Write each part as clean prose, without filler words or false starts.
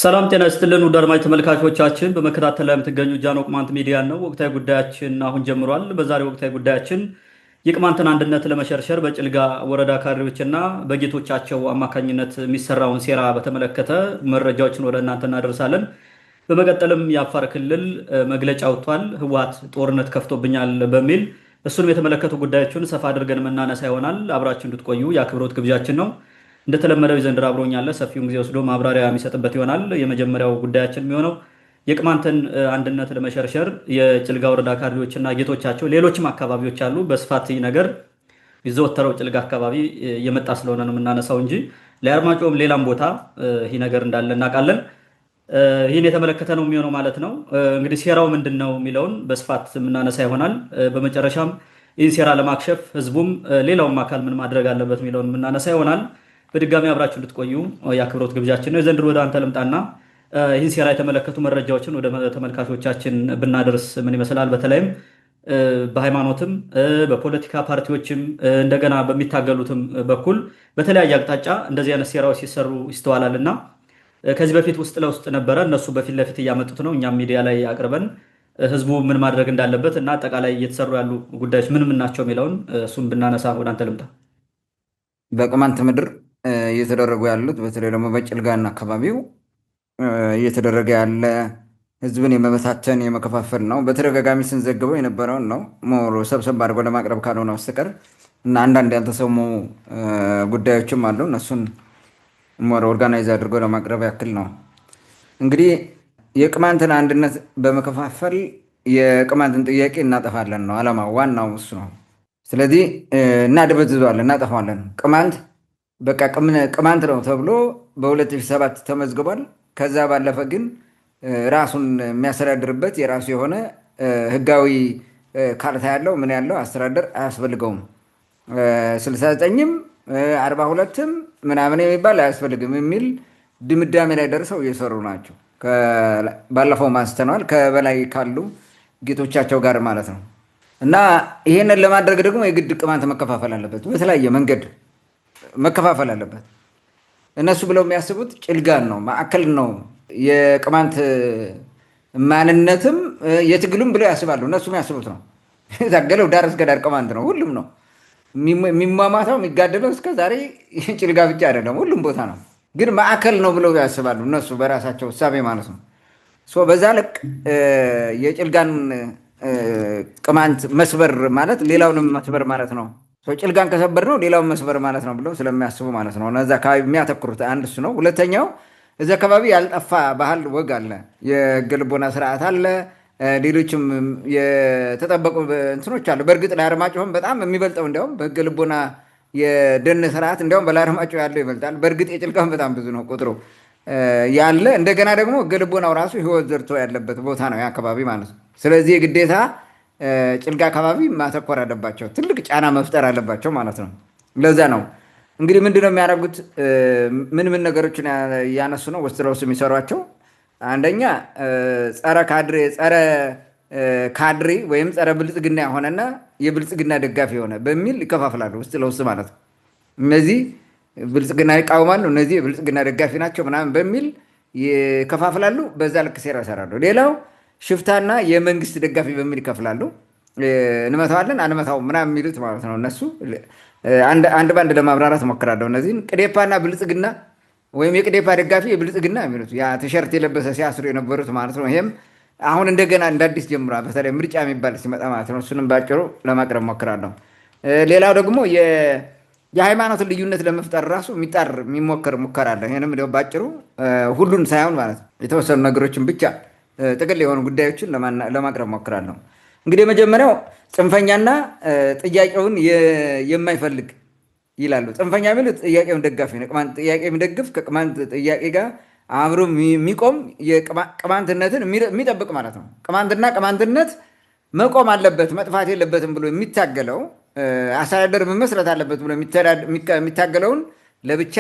ሰላም ጤና ይስጥልን ውድ አድማጭ ተመልካቾቻችን፣ በመከታተል ላይ የምትገኙ ጃኖ ቅማንት ሚዲያ ነው። ወቅታዊ ጉዳያችን አሁን ጀምሯል። በዛሬው ወቅታዊ ጉዳያችን የቅማንትን አንድነት ለመሸርሸር በጭልጋ ወረዳ ካድሬዎችና በጌቶቻቸው አማካኝነት የሚሰራውን ሴራ በተመለከተ መረጃዎችን ወደ እናንተ እናደርሳለን። በመቀጠልም የአፋር ክልል መግለጫ ወጥቷል። ህወሓት ጦርነት ከፍቶብኛል በሚል እሱንም የተመለከቱ ጉዳዮችን ሰፋ አድርገን የምናነሳ ይሆናል። አብራችን እንድትቆዩ የአክብሮት ግብዣችን ነው። እንደተለመደው የዘንድሮ አብሮኛለ ሰፊውን ጊዜ ወስዶ ማብራሪያ የሚሰጥበት ይሆናል። የመጀመሪያው ጉዳያችን የሚሆነው የቅማንትን አንድነት ለመሸርሸር የጭልጋ ወረዳ ካድሬዎችና ጌቶቻቸው ሌሎችም አካባቢዎች አሉ። በስፋት ይህ ነገር ይዘወተረው ጭልጋ አካባቢ የመጣ ስለሆነ ነው የምናነሳው እንጂ ለአርማጮም ሌላም ቦታ ይህ ነገር እንዳለ እናውቃለን። ይህን የተመለከተ ነው የሚሆነው ማለት ነው። እንግዲህ ሴራው ምንድን ነው የሚለውን በስፋት የምናነሳ ይሆናል። በመጨረሻም ይህን ሴራ ለማክሸፍ ህዝቡም ሌላውም አካል ምን ማድረግ አለበት የሚለውን የምናነሳ ይሆናል። በድጋሚ አብራችሁ እንድትቆዩ የአክብሮት ግብዣችን ነው። ዘንድሮ ወደ አንተ ልምጣና ይህን ሴራ የተመለከቱ መረጃዎችን ወደ ተመልካቾቻችን ብናደርስ ምን ይመስላል? በተለይም በሃይማኖትም በፖለቲካ ፓርቲዎችም እንደገና በሚታገሉትም በኩል በተለያየ አቅጣጫ እንደዚህ አይነት ሴራዎች ሲሰሩ ይስተዋላል እና ከዚህ በፊት ውስጥ ለውስጥ ነበረ፣ እነሱ በፊት ለፊት እያመጡት ነው። እኛም ሚዲያ ላይ አቅርበን ህዝቡ ምን ማድረግ እንዳለበት እና አጠቃላይ እየተሰሩ ያሉ ጉዳዮች ምን ምን ናቸው የሚለውን እሱም ብናነሳ ወደ አንተ ልምጣ። በቅማንት ምድር እየተደረጉ ያሉት በተለይ ደግሞ በጭልጋና አካባቢው እየተደረገ ያለ ህዝብን የመበታተን የመከፋፈል ነው። በተደጋጋሚ ስንዘግበው የነበረውን ነው። ሞር ሰብሰብ አድርጎ ለማቅረብ ካልሆነ በስተቀር እና አንዳንድ ያልተሰሙ ጉዳዮችም አሉ። እነሱን ሞር ኦርጋናይዝ አድርጎ ለማቅረብ ያክል ነው። እንግዲህ የቅማንትን አንድነት በመከፋፈል የቅማንትን ጥያቄ እናጠፋለን ነው ዓላማው። ዋናው እሱ ነው። ስለዚህ እናደበዝዘዋለን፣ እናጠፋለን። ቅማንት በቃ ቅማንት ነው ተብሎ በ2007 ተመዝግቧል። ከዛ ባለፈ ግን ራሱን የሚያስተዳድርበት የራሱ የሆነ ህጋዊ ካርታ ያለው ምን ያለው አስተዳደር አያስፈልገውም። 69ም 42ም ምናምን የሚባል አያስፈልግም የሚል ድምዳሜ ላይ ደርሰው እየሰሩ ናቸው። ባለፈው ማስተነዋል ከበላይ ካሉ ጌቶቻቸው ጋር ማለት ነው። እና ይሄንን ለማድረግ ደግሞ የግድ ቅማንት መከፋፈል አለበት፣ በተለያየ መንገድ መከፋፈል አለበት። እነሱ ብለው የሚያስቡት ጭልጋን ነው፣ ማዕከል ነው። የቅማንት ማንነትም የትግሉም ብለው ያስባሉ። እነሱ የሚያስቡት ነው የታገለው ዳር እስከ ዳር ቅማንት ነው። ሁሉም ነው የሚሟማተው የሚጋደለው እስከ ዛሬ ጭልጋ ብቻ አይደለም፣ ሁሉም ቦታ ነው። ግን ማዕከል ነው ብለው ያስባሉ እነሱ በራሳቸው እሳቤ ማለት ነው። በዛ ልክ የጭልጋን ቅማንት መስበር ማለት ሌላውንም መስበር ማለት ነው። ጭልጋን ከሰበር ነው ሌላውን መስበር ማለት ነው ብለው ስለሚያስቡ ማለት ነው። እዛ አካባቢ የሚያተኩሩት አንድ እሱ ነው። ሁለተኛው እዚ አካባቢ ያልጠፋ ባህል ወግ አለ፣ የህገ ልቦና ስርዓት አለ፣ ሌሎችም የተጠበቁ እንትኖች አሉ። በእርግጥ ለአርማጭሆም በጣም የሚበልጠው እንዲያውም በህገ ልቦና የደን ስርዓት እንዲያውም በለአርማጭሆ ያለው ይበልጣል። በእርግጥ የጭልጋም በጣም ብዙ ነው ቁጥሩ ያለ። እንደገና ደግሞ ህገ ልቦናው ራሱ ህይወት ዘርቶ ያለበት ቦታ ነው አካባቢ ማለት ነው። ስለዚህ የግዴታ ጭልጋ አካባቢ ማተኮር አለባቸው፣ ትልቅ ጫና መፍጠር አለባቸው ማለት ነው። ለዛ ነው እንግዲህ ምንድነው የሚያደርጉት? ምን ምን ነገሮችን እያነሱ ነው ውስጥ ለውስጥ የሚሰሯቸው? አንደኛ ጸረ ካድሬ ወይም ጸረ ብልጽግና የሆነና የብልጽግና ደጋፊ የሆነ በሚል ይከፋፍላሉ ውስጥ ለውስጥ ማለት ነው። እነዚህ ብልጽግና ይቃወማሉ፣ እነዚህ የብልጽግና ደጋፊ ናቸው ምናምን በሚል ይከፋፍላሉ። በዛ ልክ ሴራ ይሰራሉ። ሌላው ሽፍታና የመንግስት ደጋፊ በሚል ይከፍላሉ። እንመታዋለን አንመታው ምናምን የሚሉት ማለት ነው። እነሱ አንድ ባንድ ለማብራራት ሞክራለሁ። እነዚህን ቅዴፓና ብልጽግና ወይም የቅዴፓ ደጋፊ የብልጽግና የሚሉት ያ ቲሸርት የለበሰ ሲያስሩ የነበሩት ማለት ነው። ይሄም አሁን እንደገና እንደ አዲስ ጀምሯል፣ በተለይ ምርጫ የሚባል ሲመጣ ማለት ነው። እሱንም ባጭሩ ለማቅረብ ሞክራለሁ። ሌላው ደግሞ የሃይማኖትን ልዩነት ለመፍጠር ራሱ የሚሞከር ሙከራ አለ። ይህንም ባጭሩ ሁሉን ሳይሆን ማለት ነው የተወሰኑ ነገሮችን ብቻ ጥቅል የሆኑ ጉዳዮችን ለማቅረብ ሞክራለሁ። እንግዲህ የመጀመሪያው ጽንፈኛና ጥያቄውን የማይፈልግ ይላሉ። ጽንፈኛ የሚሉት ጥያቄውን ደጋፊ ነው። ቅማንት ጥያቄ የሚደግፍ ከቅማንት ጥያቄ ጋር አብሮ የሚቆም ቅማንትነትን የሚጠብቅ ማለት ነው። ቅማንትና ቅማንትነት መቆም አለበት መጥፋት የለበትም ብሎ የሚታገለው አስተዳደር መመስረት አለበት ብሎ የሚታገለውን ለብቻ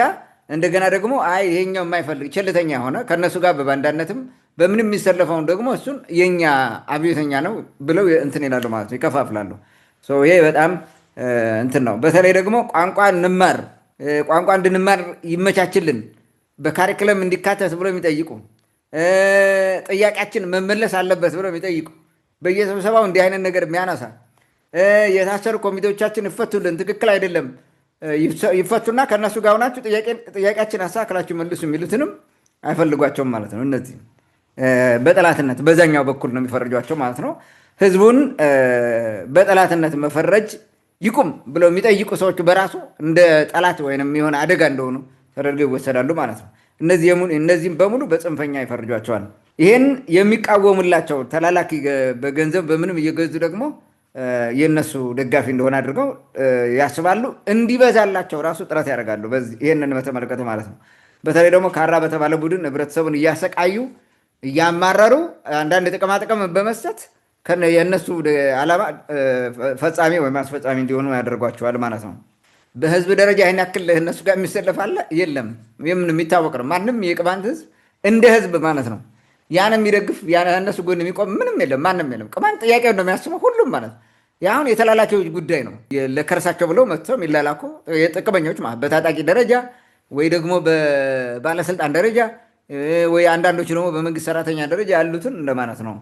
እንደገና ደግሞ ይሄኛው የማይፈልግ ቸልተኛ የሆነ ከእነሱ ጋር በባንዳነትም በምንም የሚሰለፈውን ደግሞ እሱን የኛ አብዮተኛ ነው ብለው እንትን ይላሉ ማለት ነው፣ ይከፋፍላሉ። ይሄ በጣም እንትን ነው። በተለይ ደግሞ ቋንቋ እንድንማር ይመቻችልን በካሪክለም እንዲካተት ብሎ የሚጠይቁ ጥያቄያችን መመለስ አለበት ብሎ የሚጠይቁ በየስብሰባው እንዲህ አይነት ነገር የሚያነሳ የታሰሩ ኮሚቴዎቻችን ይፈቱልን፣ ትክክል አይደለም ይፈቱና ከእነሱ ጋር ሆናችሁ ጥያቄያችን አስተካክላችሁ መልሱ የሚሉትንም አይፈልጓቸውም ማለት ነው። እነዚህ በጠላትነት በዛኛው በኩል ነው የሚፈርጇቸው ማለት ነው። ህዝቡን በጠላትነት መፈረጅ ይቁም ብለው የሚጠይቁ ሰዎች በራሱ እንደ ጠላት ወይም የሆነ አደጋ እንደሆኑ ተደርገው ይወሰዳሉ ማለት ነው። እነዚህም በሙሉ በጽንፈኛ ይፈርጇቸዋል። ይህን የሚቃወሙላቸው ተላላኪ በገንዘብ በምንም እየገዙ ደግሞ የእነሱ ደጋፊ እንደሆነ አድርገው ያስባሉ። እንዲበዛላቸው ራሱ ጥረት ያደርጋሉ። ይህንን በተመለከተ ማለት ነው። በተለይ ደግሞ ካራ በተባለ ቡድን ህብረተሰቡን እያሰቃዩ እያማረሩ አንዳንድ ጥቅማጥቅም በመስጠት የእነሱ ዓላማ ፈጻሚ ወይም አስፈጻሚ እንዲሆኑ ያደርጓቸዋል ማለት ነው። በህዝብ ደረጃ ይህን ያክል እነሱ ጋር የሚሰለፍ አለ የለም፣ የሚታወቅ ነው። ማንም የቅማንት ህዝብ እንደ ህዝብ ማለት ነው ያን የሚደግፍ እነሱ ጎን የሚቆም ምንም የለም፣ ማንም የለም። ቅማንት ጥያቄው እንደሚያስበው ሁሉም ማለት ነው። አሁን የተላላኪዎች ጉዳይ ነው። ለከርሳቸው ብለው መጥተው የሚላላኩ የጥቅመኞች ማለት በታጣቂ ደረጃ ወይ ደግሞ በባለስልጣን ደረጃ ወይ አንዳንዶች ደግሞ በመንግስት ሰራተኛ ደረጃ ያሉትን እንደማለት ነው።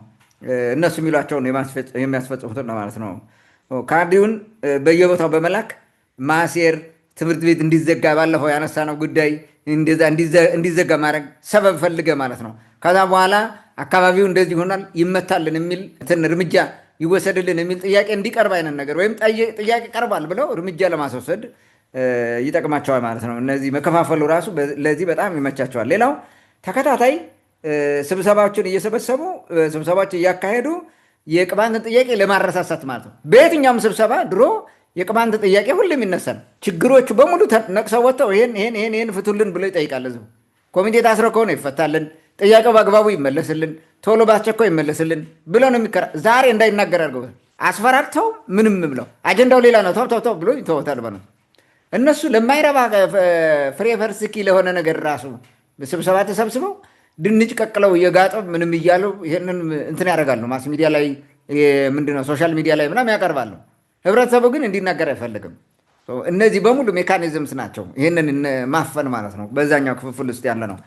እነሱ የሚሏቸውን የሚያስፈጽሙትን ማለት ነው። ካርዲውን በየቦታው በመላክ ማሴር፣ ትምህርት ቤት እንዲዘጋ ባለፈው ያነሳነው ጉዳይ እንዲዘጋ ማድረግ ሰበብ ፈልገ ማለት ነው። ከዛ በኋላ አካባቢው እንደዚህ ይሆናል ይመታልን የሚል እርምጃ ይወሰድልን የሚል ጥያቄ እንዲቀርብ አይነት ነገር ወይም ጥያቄ ቀርባል ብለው እርምጃ ለማስወሰድ ይጠቅማቸዋል ማለት ነው። እነዚህ መከፋፈሉ ራሱ ለዚህ በጣም ይመቻቸዋል። ሌላው ተከታታይ ስብሰባዎችን እየሰበሰቡ ስብሰባዎች እያካሄዱ የቅማንትን ጥያቄ ለማረሳሳት ማለት ነው። በየትኛውም ስብሰባ ድሮ የቅማንት ጥያቄ ሁሉም ይነሳል። ችግሮቹ በሙሉ ነቅሰው ወጥተው ይሄን ፍቱልን ብሎ ይጠይቃል ህዝቡ። ኮሚቴ ታስሮ ከሆነ ይፈታልን፣ ጥያቄው በአግባቡ ይመለስልን፣ ቶሎ በአስቸኳይ ይመለስልን ብለው ነው የሚከራ። ዛሬ እንዳይናገር አድርገው አስፈራርተው ምንም ብለው አጀንዳው ሌላ ነው ተው ብሎ ይተወታል ማለት ነው። እነሱ ለማይረባ ፍሬ ፈርስኪ ለሆነ ነገር ራሱ ስብሰባ ተሰብስበው ድንች ቀቅለው እየጋጠው ምንም እያሉ ይሄንን እንትን ያደርጋሉ። ማስ ሚዲያ ላይ ምንድነው ሶሻል ሚዲያ ላይ ምናምን ያቀርባሉ። ህብረተሰቡ ግን እንዲናገር አይፈልግም። እነዚህ በሙሉ ሜካኒዝምስ ናቸው ይህንን ማፈን ማለት ነው። በዛኛው ክፍፍል ውስጥ ያለ ነው።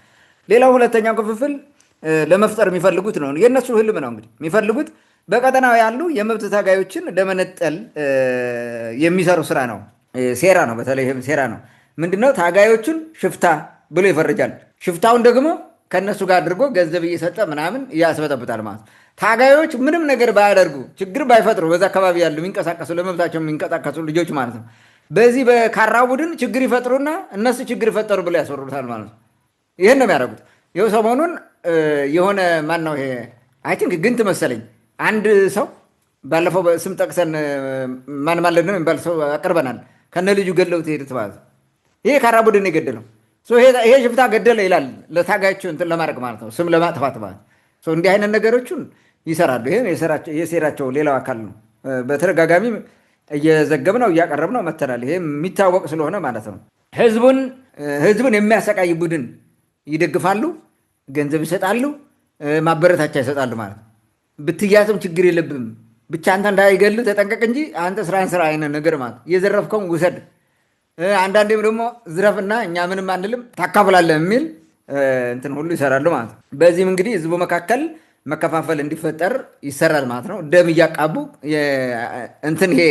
ሌላው ሁለተኛው ክፍፍል ለመፍጠር የሚፈልጉት ነው። የእነሱ ህልም ነው እንግዲህ የሚፈልጉት በቀጠናው ያሉ የመብት ታጋዮችን ለመነጠል የሚሰሩ ስራ ነው፣ ሴራ ነው። በተለይ ሴራ ነው። ምንድነው? ታጋዮቹን ሽፍታ ብሎ ይፈርጃል። ሽፍታውን ደግሞ ከእነሱ ጋር አድርጎ ገንዘብ እየሰጠ ምናምን ያስበጠብጣል ማለት ነው። ታጋዮች ምንም ነገር ባያደርጉ ችግር ባይፈጥሩ በዛ አካባቢ ያሉ የሚንቀሳቀሱ ለመብታቸው የሚንቀሳቀሱ ልጆች ማለት ነው በዚህ በካራ ቡድን ችግር ይፈጥሩና እነሱ ችግር ይፈጠሩ ብለው ያስወርዱታል ማለት ነው። ይህን ነው የሚያደርጉት። ይኸው ሰሞኑን የሆነ ማን ነው ይሄ አይ ቲንክ ግንት መሰለኝ አንድ ሰው ባለፈው ስም ጠቅሰን ማን ማለት ነው የሚባል ሰው አቅርበናል። ከነ ልጁ ገለውት ሄዱት ማለት ነው። ይሄ ካራ ቡድን የገደለው ይሄ ሽፍታ ገደለ ይላል ለታጋዮቹ እንትን ለማድረግ ማለት ነው፣ ስም ለማጥፋት ማለት ነው። እንዲህ አይነት ነገሮችን ይሰራሉ። ይሄ የሴራቸው ሌላው አካል ነው። በተደጋጋሚ እየዘገብነው እያቀረብነው መተናል። ይሄ የሚታወቅ ስለሆነ ማለት ነው። ህዝቡን የሚያሰቃይ ቡድን ይደግፋሉ፣ ገንዘብ ይሰጣሉ፣ ማበረታቻ ይሰጣሉ ማለት ነው። ብትያዝም ችግር የለብም ብቻ አንተ እንዳይገሉ ተጠንቀቅ እንጂ አንተ ስራን ስራ አይነት ነገር ማለት የዘረፍከውን ውሰድ፣ አንዳንዴም ደግሞ ዝረፍና እኛ ምንም አንልም ታካፍላለህ የሚል እንትን ሁሉ ይሰራሉ ማለት ነው። በዚህም እንግዲህ ህዝቡ መካከል መከፋፈል እንዲፈጠር ይሰራል ማለት ነው። ደም እያቃቡ እንትን ይሄ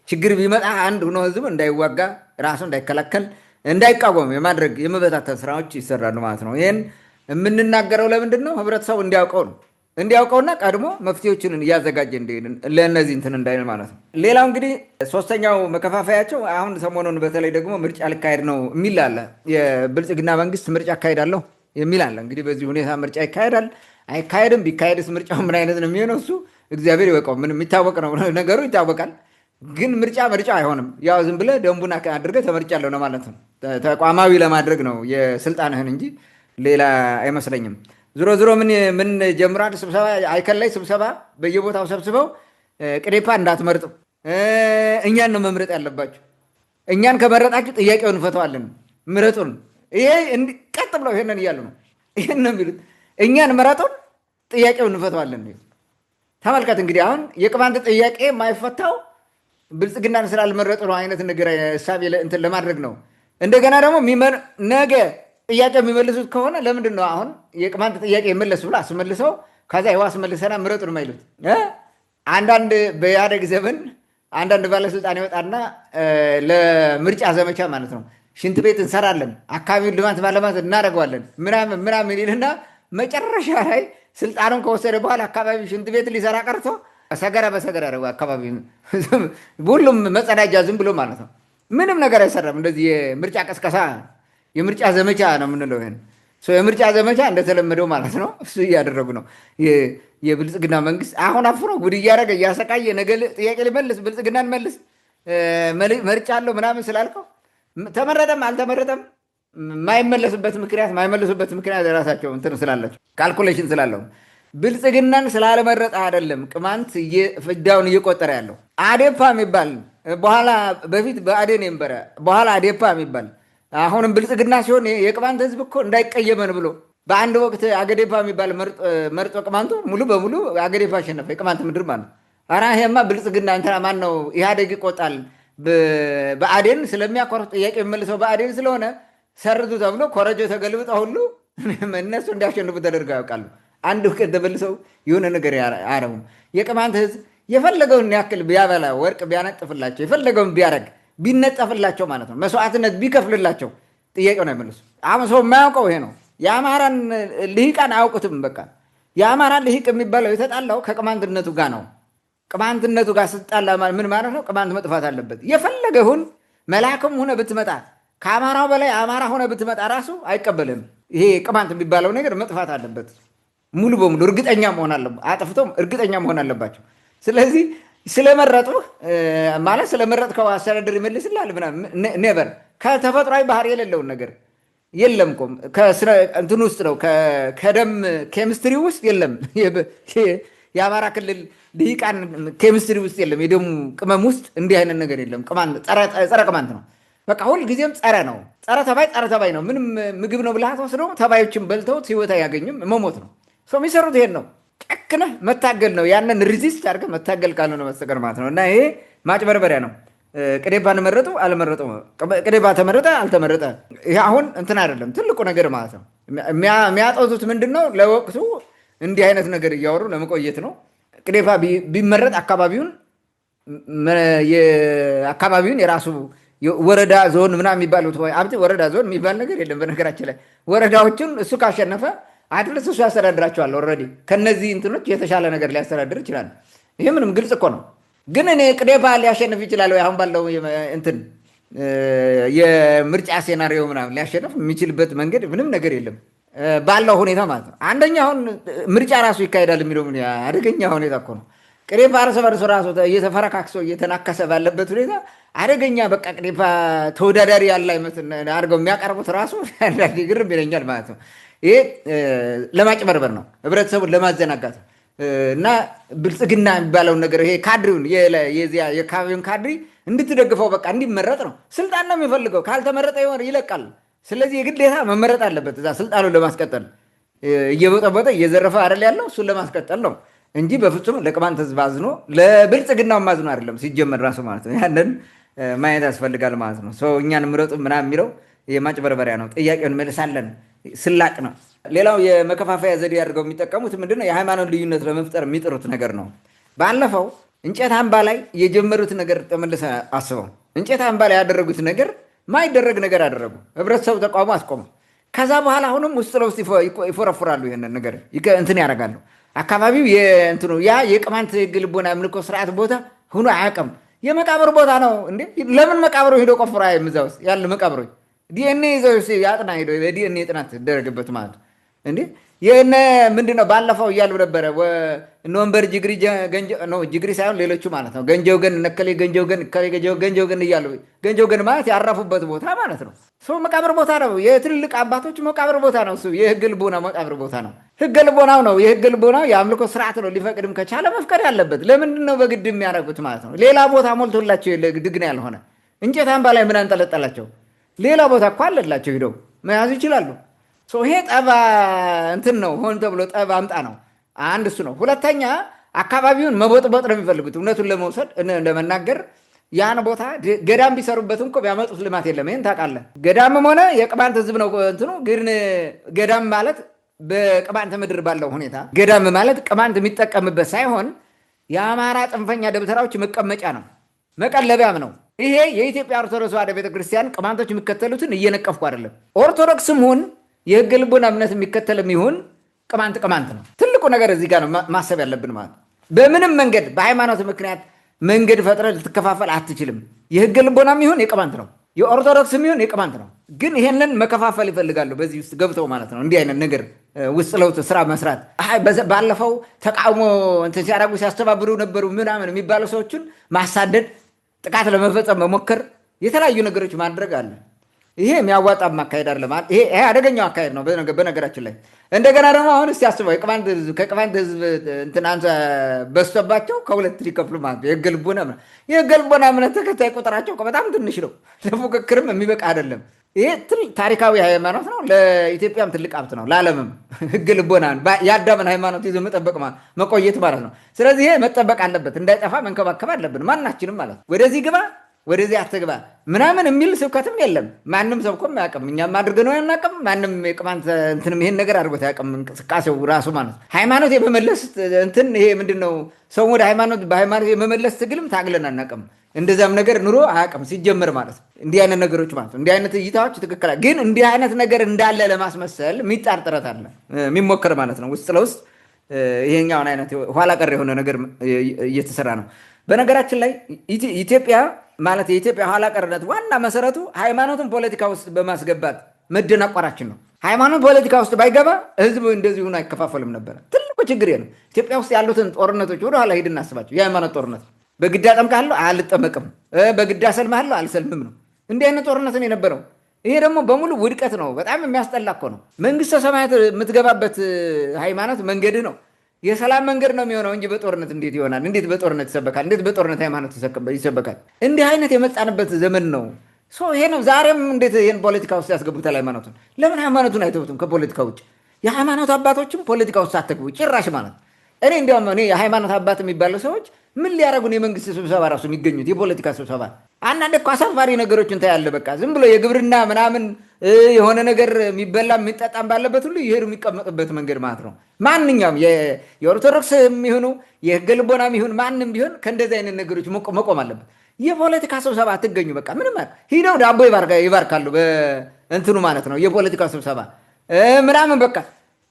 ችግር ቢመጣ አንድ ሆኖ ህዝቡ እንዳይዋጋ ራሱ እንዳይከላከል እንዳይቃወም የማድረግ የመበታተን ስራዎች ይሰራሉ ማለት ነው። ይህን የምንናገረው ለምንድን ነው? ህብረተሰቡ እንዲያውቀው ነው። እንዲያውቀውና ቀድሞ መፍትሄዎችን እያዘጋጀ ለእነዚህ እንትን እንዳይል ማለት ነው። ሌላው እንግዲህ ሶስተኛው መከፋፈያቸው አሁን ሰሞኑን በተለይ ደግሞ ምርጫ ሊካሄድ ነው የሚል አለ። የብልጽግና መንግስት ምርጫ አካሄዳለሁ የሚል አለ። እንግዲህ በዚህ ሁኔታ ምርጫ ይካሄዳል አይካሄድም፣ ቢካሄድስ ምርጫው ምን አይነት ነው የሚሆነው? እሱ እግዚአብሔር ይወቀው። ምንም የሚታወቅ ነው ነገሩ ይታወቃል። ግን ምርጫ አይሆንም። ያው ዝም ብለህ ደንቡን አድርገህ ተመርጫለሁ ነው ማለት ነው። ተቋማዊ ለማድረግ ነው የስልጣንህን እንጂ ሌላ አይመስለኝም። ዞሮ ምን ጀምሯል? ስብሰባ አይከል ላይ ስብሰባ በየቦታው ሰብስበው ቅዴፓ እንዳትመርጡ እኛን ነው መምረጥ ያለባችሁ፣ እኛን ከመረጣችሁ ጥያቄውን እንፈተዋለን፣ ምረጡን። ይሄ ቀጥ ብለው ይሄንን እያሉ ነው። ይሄን ነው የሚሉት፣ እኛን ምረጡን፣ ጥያቄውን እንፈተዋለን። ተመልከት እንግዲህ አሁን የቅማንት ጥያቄ የማይፈታው ብልጽግናን ስላልመረጡ ነው አይነት ነገር እሳቤ እንትን ለማድረግ ነው። እንደገና ደግሞ ነገ ጥያቄ የሚመልሱት ከሆነ ለምንድን ነው አሁን የቅማንት ጥያቄ የመለሱ ብሎ አስመልሰው ከዛ ይዋ አስመልሰና ምረጡን የማይሉት? አንዳንድ በኢህአዴግ ዘመን አንዳንድ ባለስልጣን ይወጣና ለምርጫ ዘመቻ ማለት ነው ሽንት ቤት እንሰራለን፣ አካባቢውን ልማት ባለማት እናደርገዋለን ምናምን ምናምን ይልና መጨረሻ ላይ ስልጣኑን ከወሰደ በኋላ አካባቢ ሽንት ቤት ሊሰራ ቀርቶ ሰገራ በሰገራ ያደረገው አካባቢ ሁሉም መጸዳጃ ዝም ብሎ ማለት ነው። ምንም ነገር አይሰራም። እንደዚህ የምርጫ ቀስቀሳ የምርጫ ዘመቻ ነው የምንለው። ይሄን የምርጫ ዘመቻ እንደተለመደው ማለት ነው እሱ እያደረጉ ነው። የብልጽግና መንግስት አሁን አፍሮ ጉድ እያደረገ እያሰቃየ ነገ ጥያቄ ሊመልስ ብልጽግናን መልስ መርጫለሁ ምናምን ስላልከው ተመረጠም አልተመረጠም ማይመለሱበት ምክንያት የራሳቸው እንትን ስላላቸው ካልኩሌሽን ስላለው ብልጽግናን ስላለመረጠ አይደለም ቅማንት ፍዳውን እየቆጠረ ያለው። አዴፓ የሚባል በኋላ በፊት በአዴን የነበረ በኋላ አዴፓ የሚባል አሁንም ብልጽግና ሲሆን የቅማንት ህዝብ እኮ እንዳይቀየመን ብሎ በአንድ ወቅት አገዴፓ የሚባል መርጦ ቅማንቱ ሙሉ በሙሉ አገዴፓ አሸነፈ። የቅማንት ምድር ማለት ኧረ ይሄማ ብልጽግና እንትና ማን ነው ኢህአዴግ ይቆጣል በአዴን ስለሚያኮርፍ ጥያቄ የሚመልሰው በአዴን ስለሆነ ሰርዙ ተብሎ ኮረጆ ተገልብጠ ሁሉ እነሱ እንዲያሸንፉ ተደርገው ያውቃሉ። አንድ ወቅት ተመልሰው የሆነ ነገር አረሙ። የቅማንት ህዝብ የፈለገውን ያክል ቢያበላ ወርቅ ቢያነጥፍላቸው የፈለገውን ቢያደርግ ቢነጠፍላቸው ማለት ነው መስዋዕትነት ቢከፍልላቸው ጥያቄውን አይመልሱ። አሁን ሰው የማያውቀው ይሄ ነው። የአማራን ልሂቃን አያውቁትም። በቃ የአማራን ልሂቅ የሚባለው የተጣላው ከቅማንትነቱ ጋር ነው። ቅማንትነቱ ጋር ስትጣላ ምን ማለት ነው? ቅማንት መጥፋት አለበት። የፈለገ ሁን መልአክም ሆነ ብትመጣ ከአማራው በላይ አማራ ሆነ ብትመጣ ራሱ አይቀበልም። ይሄ ቅማንት የሚባለው ነገር መጥፋት አለበት ሙሉ በሙሉ እርግጠኛ መሆን አለበት። አጥፍቶም እርግጠኛ መሆን አለባቸው። ስለዚህ ስለመረጡ ማለት ስለመረጥከው አስተዳደር ይመልስልሃል ምናምን ኔቨር። ከተፈጥሯዊ ባህሪ የሌለውን ነገር የለም እኮ እንትን ውስጥ ነው ከደም ኬሚስትሪ ውስጥ የለም። የአማራ ክልል ልሂቃን ኬሚስትሪ ውስጥ የለም። የደሙ ቅመም ውስጥ እንዲህ አይነት ነገር የለም። ጸረ ቅማንት ነው። በቃ ሁል ጊዜም ጸረ ነው። ጸረ ተባይ ነው። ምንም ምግብ ነው ብልሃት ወስደው ተባዮችን በልተውት ህይወት አያገኙም። መሞት ነው። ሰው የሚሰሩት ይሄን ነው። ጨክነህ መታገል ነው። ያንን ሪዚስት አድርገህ መታገል ካልሆነ በስተቀር ማለት ነው። እና ይሄ ማጭበርበሪያ ነው። ቅዴፓን መረጡ አልመረጡ፣ ቅዴፓ ተመረጠ አልተመረጠ፣ ይሄ አሁን እንትን አይደለም። ትልቁ ነገር ማለት ነው የሚያጠዙት ምንድን ነው? ለወቅቱ እንዲህ አይነት ነገር እያወሩ ለመቆየት ነው። ቅዴፓ ቢመረጥ አካባቢውን የራሱ ወረዳ ዞን ምናምን የሚባሉት ወረዳ ዞን የሚባል ነገር የለም። በነገራችን ላይ ወረዳዎችን እሱ ካሸነፈ አትሊስት እሱ ያስተዳድራቸዋል። ኦልሬዲ ከነዚህ እንትኖች የተሻለ ነገር ሊያስተዳድር ይችላል። ይሄ ምንም ግልጽ እኮ ነው። ግን እኔ ቅዴፓ ሊያሸንፍ ይችላል ወይ? አሁን ባለው እንትን የምርጫ ሴናሪዮ ምናምን ሊያሸንፍ የሚችልበት መንገድ ምንም ነገር የለም ባለው ሁኔታ ማለት ነው። አንደኛ አሁን ምርጫ ራሱ ይካሄዳል የሚለው አደገኛ ሁኔታ እኮ ነው። ቅዴፓ እርስ በርሱ ራሱ እየተፈረካክሶ እየተናከሰ ባለበት ሁኔታ አደገኛ በቃ ቅዴፓ ተወዳዳሪ ያለ አድርገው የሚያቀርቡት ራሱ ግርም ይለኛል ማለት ነው። ይሄ ለማጭበርበር ነው፣ ህብረተሰቡን ለማዘናጋት እና ብልጽግና የሚባለውን ነገር ይሄ ካድሪውን የአካባቢውን ካድሪ እንድትደግፈው በቃ እንዲመረጥ ነው። ስልጣን ነው የሚፈልገው። ካልተመረጠ ይለቃል። ስለዚህ የግዴታ መመረጥ አለበት እዛ ስልጣኑን ለማስቀጠል። እየበጠበጠ እየዘረፈ አይደል ያለው እሱን ለማስቀጠል ነው እንጂ በፍጹም ለቅማንት ህዝብ አዝኖ ለብልጽግናው ማዝኖ አይደለም ሲጀመር ራሱ ማለት ነው። ያንን ማየት ያስፈልጋል ማለት ነው። ሰው እኛን ምረጡ ምናምን የሚለው የማጭበርበሪያ ነው። ጥያቄውን መልሳለን ስላቅ ነው። ሌላው የመከፋፈያ ዘዴ አድርገው የሚጠቀሙት ምንድነው? የሃይማኖት ልዩነት ለመፍጠር የሚጥሩት ነገር ነው። ባለፈው እንጨት አምባ ላይ የጀመሩት ነገር ተመልሰ አስበው። እንጨት አምባ ላይ ያደረጉት ነገር ማይደረግ ነገር አደረጉ። ህብረተሰቡ ተቃውሞ አስቆሙ። ከዛ በኋላ አሁንም ውስጥ ለውስጥ ይፎረፉራሉ። ይሄንን ነገር እንትን ያደርጋሉ። አካባቢው ያ የቅማንት ህግ ልቦና አምልኮ ስርዓት ቦታ ሆኖ አያውቅም። የመቃብር ቦታ ነው እንዴ? ለምን መቃብሮ ሄዶ ቆፍራ የምዛ ውስጥ ያለ መቃብሮች ዲኤንኤ ይዘው ያጥና ሄዶ የዲኤንኤ ጥናት ይደረግበት ማለት እንዴ። የነ ምንድነው ባለፈው እያሉ ነበረ ወንበር ጅግሪ ሳይሆን ሌሎቹ ማለት ነው ገንጀው ገን ነከሌ ገንጀው ገን እያሉ ገንጀው ገን ማለት ያረፉበት ቦታ ማለት ነው። ሰው መቃብር ቦታ ነው። የትልልቅ አባቶች መቃብር ቦታ ነው። እሱ የህግ ልቦና መቃብር ቦታ ነው። ህገ ልቦናው ነው። የህገ ልቦናው የአምልኮ ስርዓት ነው። ሊፈቅድም ከቻለ መፍቀድ ያለበት። ለምንድን ነው በግድ የሚያደርጉት ማለት ነው? ሌላ ቦታ ሞልቶላቸው ድግና ያልሆነ እንጨት አምባ ላይ ምን አንጠለጠላቸው? ሌላ ቦታ እኮ አለላቸው። ሂደው መያዝ ይችላሉ። ይሄ ጠባ እንትን ነው። ሆን ተብሎ ጠባ አምጣ ነው። አንድ እሱ ነው። ሁለተኛ አካባቢውን መቦጥቦጥ ነው የሚፈልጉት። እውነቱን ለመውሰድ ለመናገር ያን ቦታ ገዳም ቢሰሩበትም እኮ ቢያመጡት ልማት የለም። ይህን ታውቃለህ። ገዳምም ሆነ የቅማንት ህዝብ ነው እንትኑ። ግን ገዳም ማለት በቅማንት ምድር ባለው ሁኔታ ገዳም ማለት ቅማንት የሚጠቀምበት ሳይሆን የአማራ ጽንፈኛ ደብተራዎች መቀመጫ ነው፣ መቀለቢያም ነው። ይሄ የኢትዮጵያ ኦርቶዶክስ ተዋሕዶ ቤተክርስቲያን ቅማንቶች የሚከተሉትን እየነቀፍኩ አይደለም። ኦርቶዶክስም ሁን የህገ ልቦና እምነት የሚከተልም ይሁን ቅማንት ነው። ትልቁ ነገር እዚህ ጋር ነው ማሰብ ያለብን ማለት በምንም መንገድ በሃይማኖት ምክንያት መንገድ ፈጥረ ልትከፋፈል አትችልም። የህገ ልቦናም ይሁን የቅማንት ነው፣ የኦርቶዶክስም ይሁን የቅማንት ነው። ግን ይሄንን መከፋፈል ይፈልጋሉ በዚህ ውስጥ ገብተው ማለት ነው። እንዲህ አይነት ነገር ውስጥ ለውጥ ስራ መስራት ባለፈው ተቃውሞ እንትን ሲያደርጉ ሲያስተባብሩ ነበሩ ምናምን የሚባሉ ሰዎችን ማሳደድ፣ ጥቃት ለመፈጸም መሞከር፣ የተለያዩ ነገሮች ማድረግ አለ። ይሄ የሚያዋጣም አካሄድ አለ ማለት ይሄ አደገኛው አካሄድ ነው በነገራችን ላይ። እንደገና ደግሞ አሁን እስቲ አስበው ከቅማንት ህዝብ እንትን አንተ በዝቶባቸው ከሁለት ሊከፍሉ ማለት ነው። የህገ ልቦና እምነት ተከታይ ቁጥራቸው በጣም ትንሽ ነው። ለፉክክርም የሚበቃ አይደለም። ይሄ ታሪካዊ ሃይማኖት ነው። ለኢትዮጵያም ትልቅ ሀብት ነው፣ ለዓለምም። ህገ ልቦና የአዳምን ሃይማኖት ይዞ መጠበቅ መቆየት ማለት ነው። ስለዚህ ይሄ መጠበቅ አለበት፣ እንዳይጠፋ መንከባከብ አለብን ማናችንም ማለት ነው። ወደዚህ ግባ ወደዚህ አትግባ ምናምን የሚል ስብከትም የለም። ማንም ሰው እኮ አያውቅም። እኛም አድርገን ነው አናውቅም። ማንም የቅማንት እንትንም ይሄን ነገር አድርጎት አያውቅም። እንቅስቃሴው ራሱ ማለት ነው ሃይማኖት የመመለስ እንትን ይሄ ምንድን ነው? ሰው ወደ በሃይማኖት የመመለስ ትግልም ታግለን አናውቅም። እንደዛም ነገር ኑሮ አያውቅም ሲጀምር ማለት ነው። እንዲህ አይነት ነገሮች ማለት ነው። እንዲህ አይነት እይታዎች ትክክል፣ ግን እንዲህ አይነት ነገር እንዳለ ለማስመሰል የሚጣር ጥረት አለ፣ የሚሞከር ማለት ነው። ውስጥ ለውስጥ ይሄኛውን አይነት ኋላ ቀር የሆነ ነገር እየተሰራ ነው። በነገራችን ላይ ኢትዮጵያ ማለት የኢትዮጵያ ኋላ ቀርነት ዋና መሰረቱ ሃይማኖትን ፖለቲካ ውስጥ በማስገባት መደናቆራችን ነው። ሃይማኖት ፖለቲካ ውስጥ ባይገባ ህዝቡ እንደዚህ ሆኖ አይከፋፈልም ነበር። ትልቁ ችግር ነው። ኢትዮጵያ ውስጥ ያሉትን ጦርነቶች ወደ ኋላ ሄድ እናስባቸው። የሃይማኖት ጦርነት በግድ አጠምቃለሁ አልጠመቅም፣ በግድ አሰልምሃለሁ አልሰልምም ነው። እንዲህ አይነት ጦርነት ነው የነበረው። ይሄ ደግሞ በሙሉ ውድቀት ነው። በጣም የሚያስጠላ እኮ ነው። መንግስተ ሰማያት የምትገባበት ሃይማኖት መንገድ ነው፣ የሰላም መንገድ ነው የሚሆነው እንጂ በጦርነት እንዴት ይሆናል? እንዴት በጦርነት ይሰበካል? እንዴት በጦርነት ሃይማኖት ይሰበካል? እንዲህ አይነት የመጣንበት ዘመን ነው። ይሄ ነው። ዛሬም እንዴት ይህን ፖለቲካ ውስጥ ያስገቡታል? ሃይማኖቱን ለምን ሃይማኖቱን አይተውትም? ከፖለቲካ ውጭ የሃይማኖት አባቶችም ፖለቲካ ውስጥ አትግቡ ጭራሽ ማለት እኔ እንዲያውም የሃይማኖት አባት የሚባለው ሰዎች ምን ሊያደርጉን የመንግስት ስብሰባ ራሱ የሚገኙት የፖለቲካ ስብሰባ አንዳንድ እኮ አሳፋሪ ነገሮችን ታያለህ። በቃ ዝም ብሎ የግብርና ምናምን የሆነ ነገር የሚበላ የሚጠጣም ባለበት ሁሉ ይሄዱ የሚቀመጡበት መንገድ ማለት ነው። ማንኛውም የኦርቶዶክስ የሚሆኑ የህገ ልቦና የሚሆን ማንም ቢሆን ከእንደዚህ አይነት ነገሮች መቆም አለበት። የፖለቲካ ስብሰባ አትገኙ። በቃ ምንም ሂደው ዳቦ ይባርካሉ በእንትኑ ማለት ነው። የፖለቲካ ስብሰባ ምናምን በቃ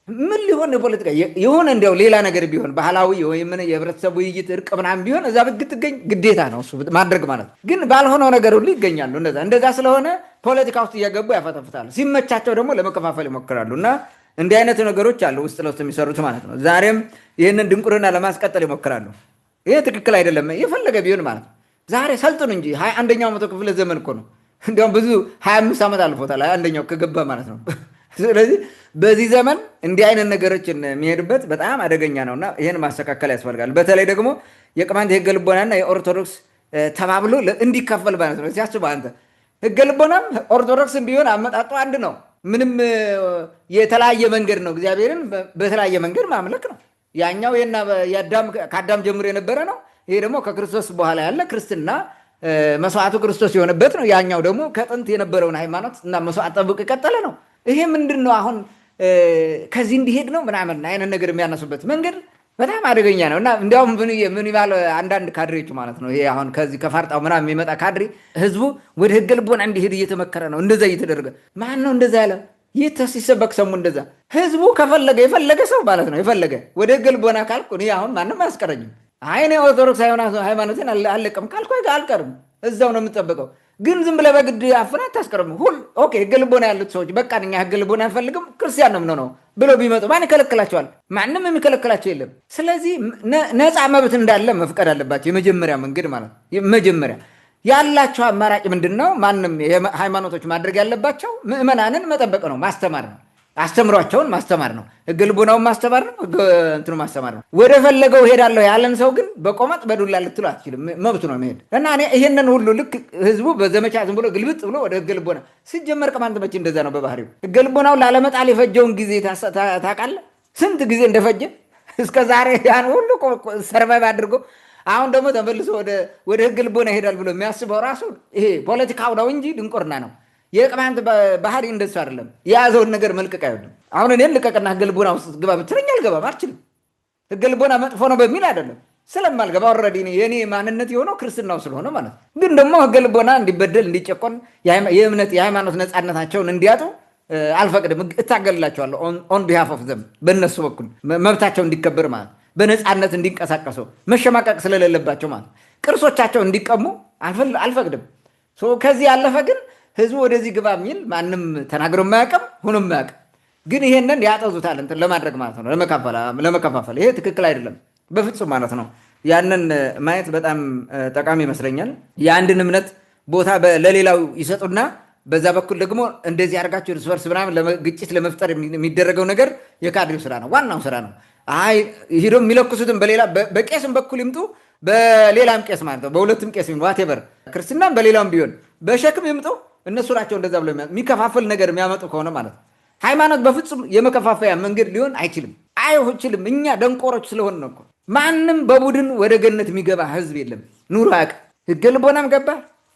ምን ሊሆን የፖለቲካ የሆነ እንዲያው ሌላ ነገር ቢሆን ባህላዊ ወይም የህብረተሰብ ውይይት እርቅ ምናምን ቢሆን እዛ ብትገኝ ግዴታ ነው እሱ ማድረግ ማለት ነው። ግን ባልሆነው ነገር ሁሉ ይገኛሉ። እንደዛ ስለሆነ ፖለቲካ ውስጥ እየገቡ ያፈተፍታሉ። ሲመቻቸው ደግሞ ለመከፋፈል ይሞክራሉ። እና እንዲህ አይነት ነገሮች አሉ ውስጥ ለውስጥ የሚሰሩት ማለት ነው። ዛሬም ይህንን ድንቁርና ለማስቀጠል ይሞክራሉ። ይህ ትክክል አይደለም። የፈለገ ቢሆን ማለት ነው። ዛሬ ሰልጥኑ እንጂ 21ኛው መቶ ክፍለ ዘመን እኮ ነው። እንዲያውም ብዙ 25 ዓመት አልፎታል 21ኛው ከገባ ማለት ነው። ስለዚህ በዚህ ዘመን እንዲህ አይነት ነገሮችን የሚሄድበት በጣም አደገኛ ነውና ይህን ማስተካከል ያስፈልጋል። በተለይ ደግሞ የቅማንት የህገ ልቦናና የኦርቶዶክስ ተባብሎ እንዲከፈል ማለት ነው። ሲያስበው አንተ ህገ ልቦናም ኦርቶዶክስም ቢሆን አመጣጡ አንድ ነው። ምንም የተለያየ መንገድ ነው። እግዚአብሔርን በተለያየ መንገድ ማምለክ ነው። ያኛው ከአዳም ጀምሮ የነበረ ነው። ይሄ ደግሞ ከክርስቶስ በኋላ ያለ ክርስትና መስዋዕቱ ክርስቶስ የሆነበት ነው። ያኛው ደግሞ ከጥንት የነበረውን ሃይማኖት እና መስዋዕት ጠብቆ የቀጠለ ነው። ይሄ ምንድን ነው? አሁን ከዚህ እንዲሄድ ነው ምናምን አይነት ነገር የሚያነሱበት መንገድ በጣም አደገኛ ነው። እና እንዲያውም ምን ይባል አንዳንድ ካድሬዎች ማለት ነው። ይሄ አሁን ከዚህ ከፋርጣው ምናምን የሚመጣ ካድሬ ህዝቡ ወደ ህገ ልቦና እንዲሄድ እየተመከረ ነው። እንደዛ እየተደረገ ማን ነው እንደዛ ያለ? ይህ ሲሰበክ ሰሙ እንደዛ ህዝቡ ከፈለገ የፈለገ ሰው ማለት ነው የፈለገ ወደ ህገ ልቦና ካልኩ እኔ አሁን ማንም አያስቀረኝም። እኔ ኦርቶዶክስ ሃይማኖትን አልለቅም ካልኩ አልቀርም፣ እዛው ነው የምጠበቀው። ግን ዝም ብለህ በግድ አፍና አታስቀርም። ኦኬ ህገ ልቦና ያሉት ሰዎች በቃ እኛ ህገ ልቦና አንፈልግም ክርስቲያን ነው የምንሆነው ብለው ቢመጡ ማን ይከለክላቸዋል? ማንም የሚከለክላቸው የለም። ስለዚህ ነፃ መብት እንዳለ መፍቀድ አለባቸው። የመጀመሪያ መንገድ ማለት ነው። መጀመሪያ ያላቸው አማራጭ ምንድን ነው? ማንም ሃይማኖቶች ማድረግ ያለባቸው ምዕመናንን መጠበቅ ነው፣ ማስተማር ነው። አስተምሯቸውን ማስተማር ነው። ህገ ልቦናውን ማስተማር ነው። እንትኑ ማስተማር ነው። ወደ ፈለገው ሄዳለሁ ያለን ሰው ግን በቆመጥ በዱላ ልትሉ አትችልም። መብቱ ነው መሄድ እና ይሄንን ሁሉ ልክ ህዝቡ በዘመቻ ዝም ብሎ ግልብጥ ብሎ ወደ ህገ ልቦና ሲጀመር ቅማንት መቼ እንደዛ ነው በባህሪው። ህገ ልቦናውን ላለመጣል የፈጀውን ጊዜ ታውቃለህ? ስንት ጊዜ እንደፈጀ እስከ ዛሬ ያን ሁሉ ሰርቫይቭ አድርጎ አሁን ደግሞ ተመልሶ ወደ ህገ ልቦና ይሄዳል ብሎ የሚያስበው ራሱ ይሄ ፖለቲካው ነው እንጂ ድንቁርና ነው። የቅማንት ባህሪ እንደሱ አይደለም። የያዘውን ነገር መልቀቅ አይወድም። አሁን እኔን ልቀቅና ህገ ልቦና ውስጥ ግባ ብትለኝ አልገባም፣ አልችልም። ህገ ልቦና መጥፎ ነው በሚል አይደለም፣ ስለማልገባ ኦልሬዲ የኔ ማንነት የሆነው ክርስትናው ስለሆነ ማለት ነው። ግን ደግሞ ህገ ልቦና እንዲበደል እንዲጨቆን፣ የሃይማኖት ነፃነታቸውን እንዲያጡ አልፈቅድም። እታገልላቸዋለሁ ኦን ቢሃፍ ኦፍ ዘም፣ በእነሱ በኩል መብታቸው እንዲከበር ማለት በነፃነት እንዲንቀሳቀሱ መሸማቀቅ ስለሌለባቸው ማለት ቅርሶቻቸው እንዲቀሙ አልፈቅድም። ከዚህ ያለፈ ግን ህዝቡ ወደዚህ ግባ የሚል ማንም ተናግሮ የማያውቅም ሆኖ የማያውቅም። ግን ይሄንን ያጠዙታል እንትን ለማድረግ ማለት ነው፣ ለመከፋፈል። ይሄ ትክክል አይደለም በፍጹም ማለት ነው። ያንን ማየት በጣም ጠቃሚ ይመስለኛል። የአንድን እምነት ቦታ ለሌላው ይሰጡና በዛ በኩል ደግሞ እንደዚህ አድርጋቸው እርስ በርስ ምናምን ግጭት ለመፍጠር የሚደረገው ነገር የካድሬው ስራ ነው፣ ዋናው ስራ ነው። አይ ሂዶ የሚለኩሱትም በቄስም በኩል ይምጡ፣ በሌላም ቄስ ማለት ነው፣ በሁለቱም ቄስ ዋቴቨር ክርስትናም በሌላም ቢሆን በሸክም ይምጡ። እነሱ ናቸው እንደዛ ብሎ የሚከፋፈል ነገር የሚያመጡ ከሆነ ማለት ነው። ሃይማኖት በፍጹም የመከፋፈያ መንገድ ሊሆን አይችልም፣ አይችልም። እኛ ደንቆሮች ስለሆን ነው እኮ። ማንም በቡድን ወደ ገነት የሚገባ ህዝብ የለም። ኑሮ አያውቅም። ህገ ልቦናም ገባ፣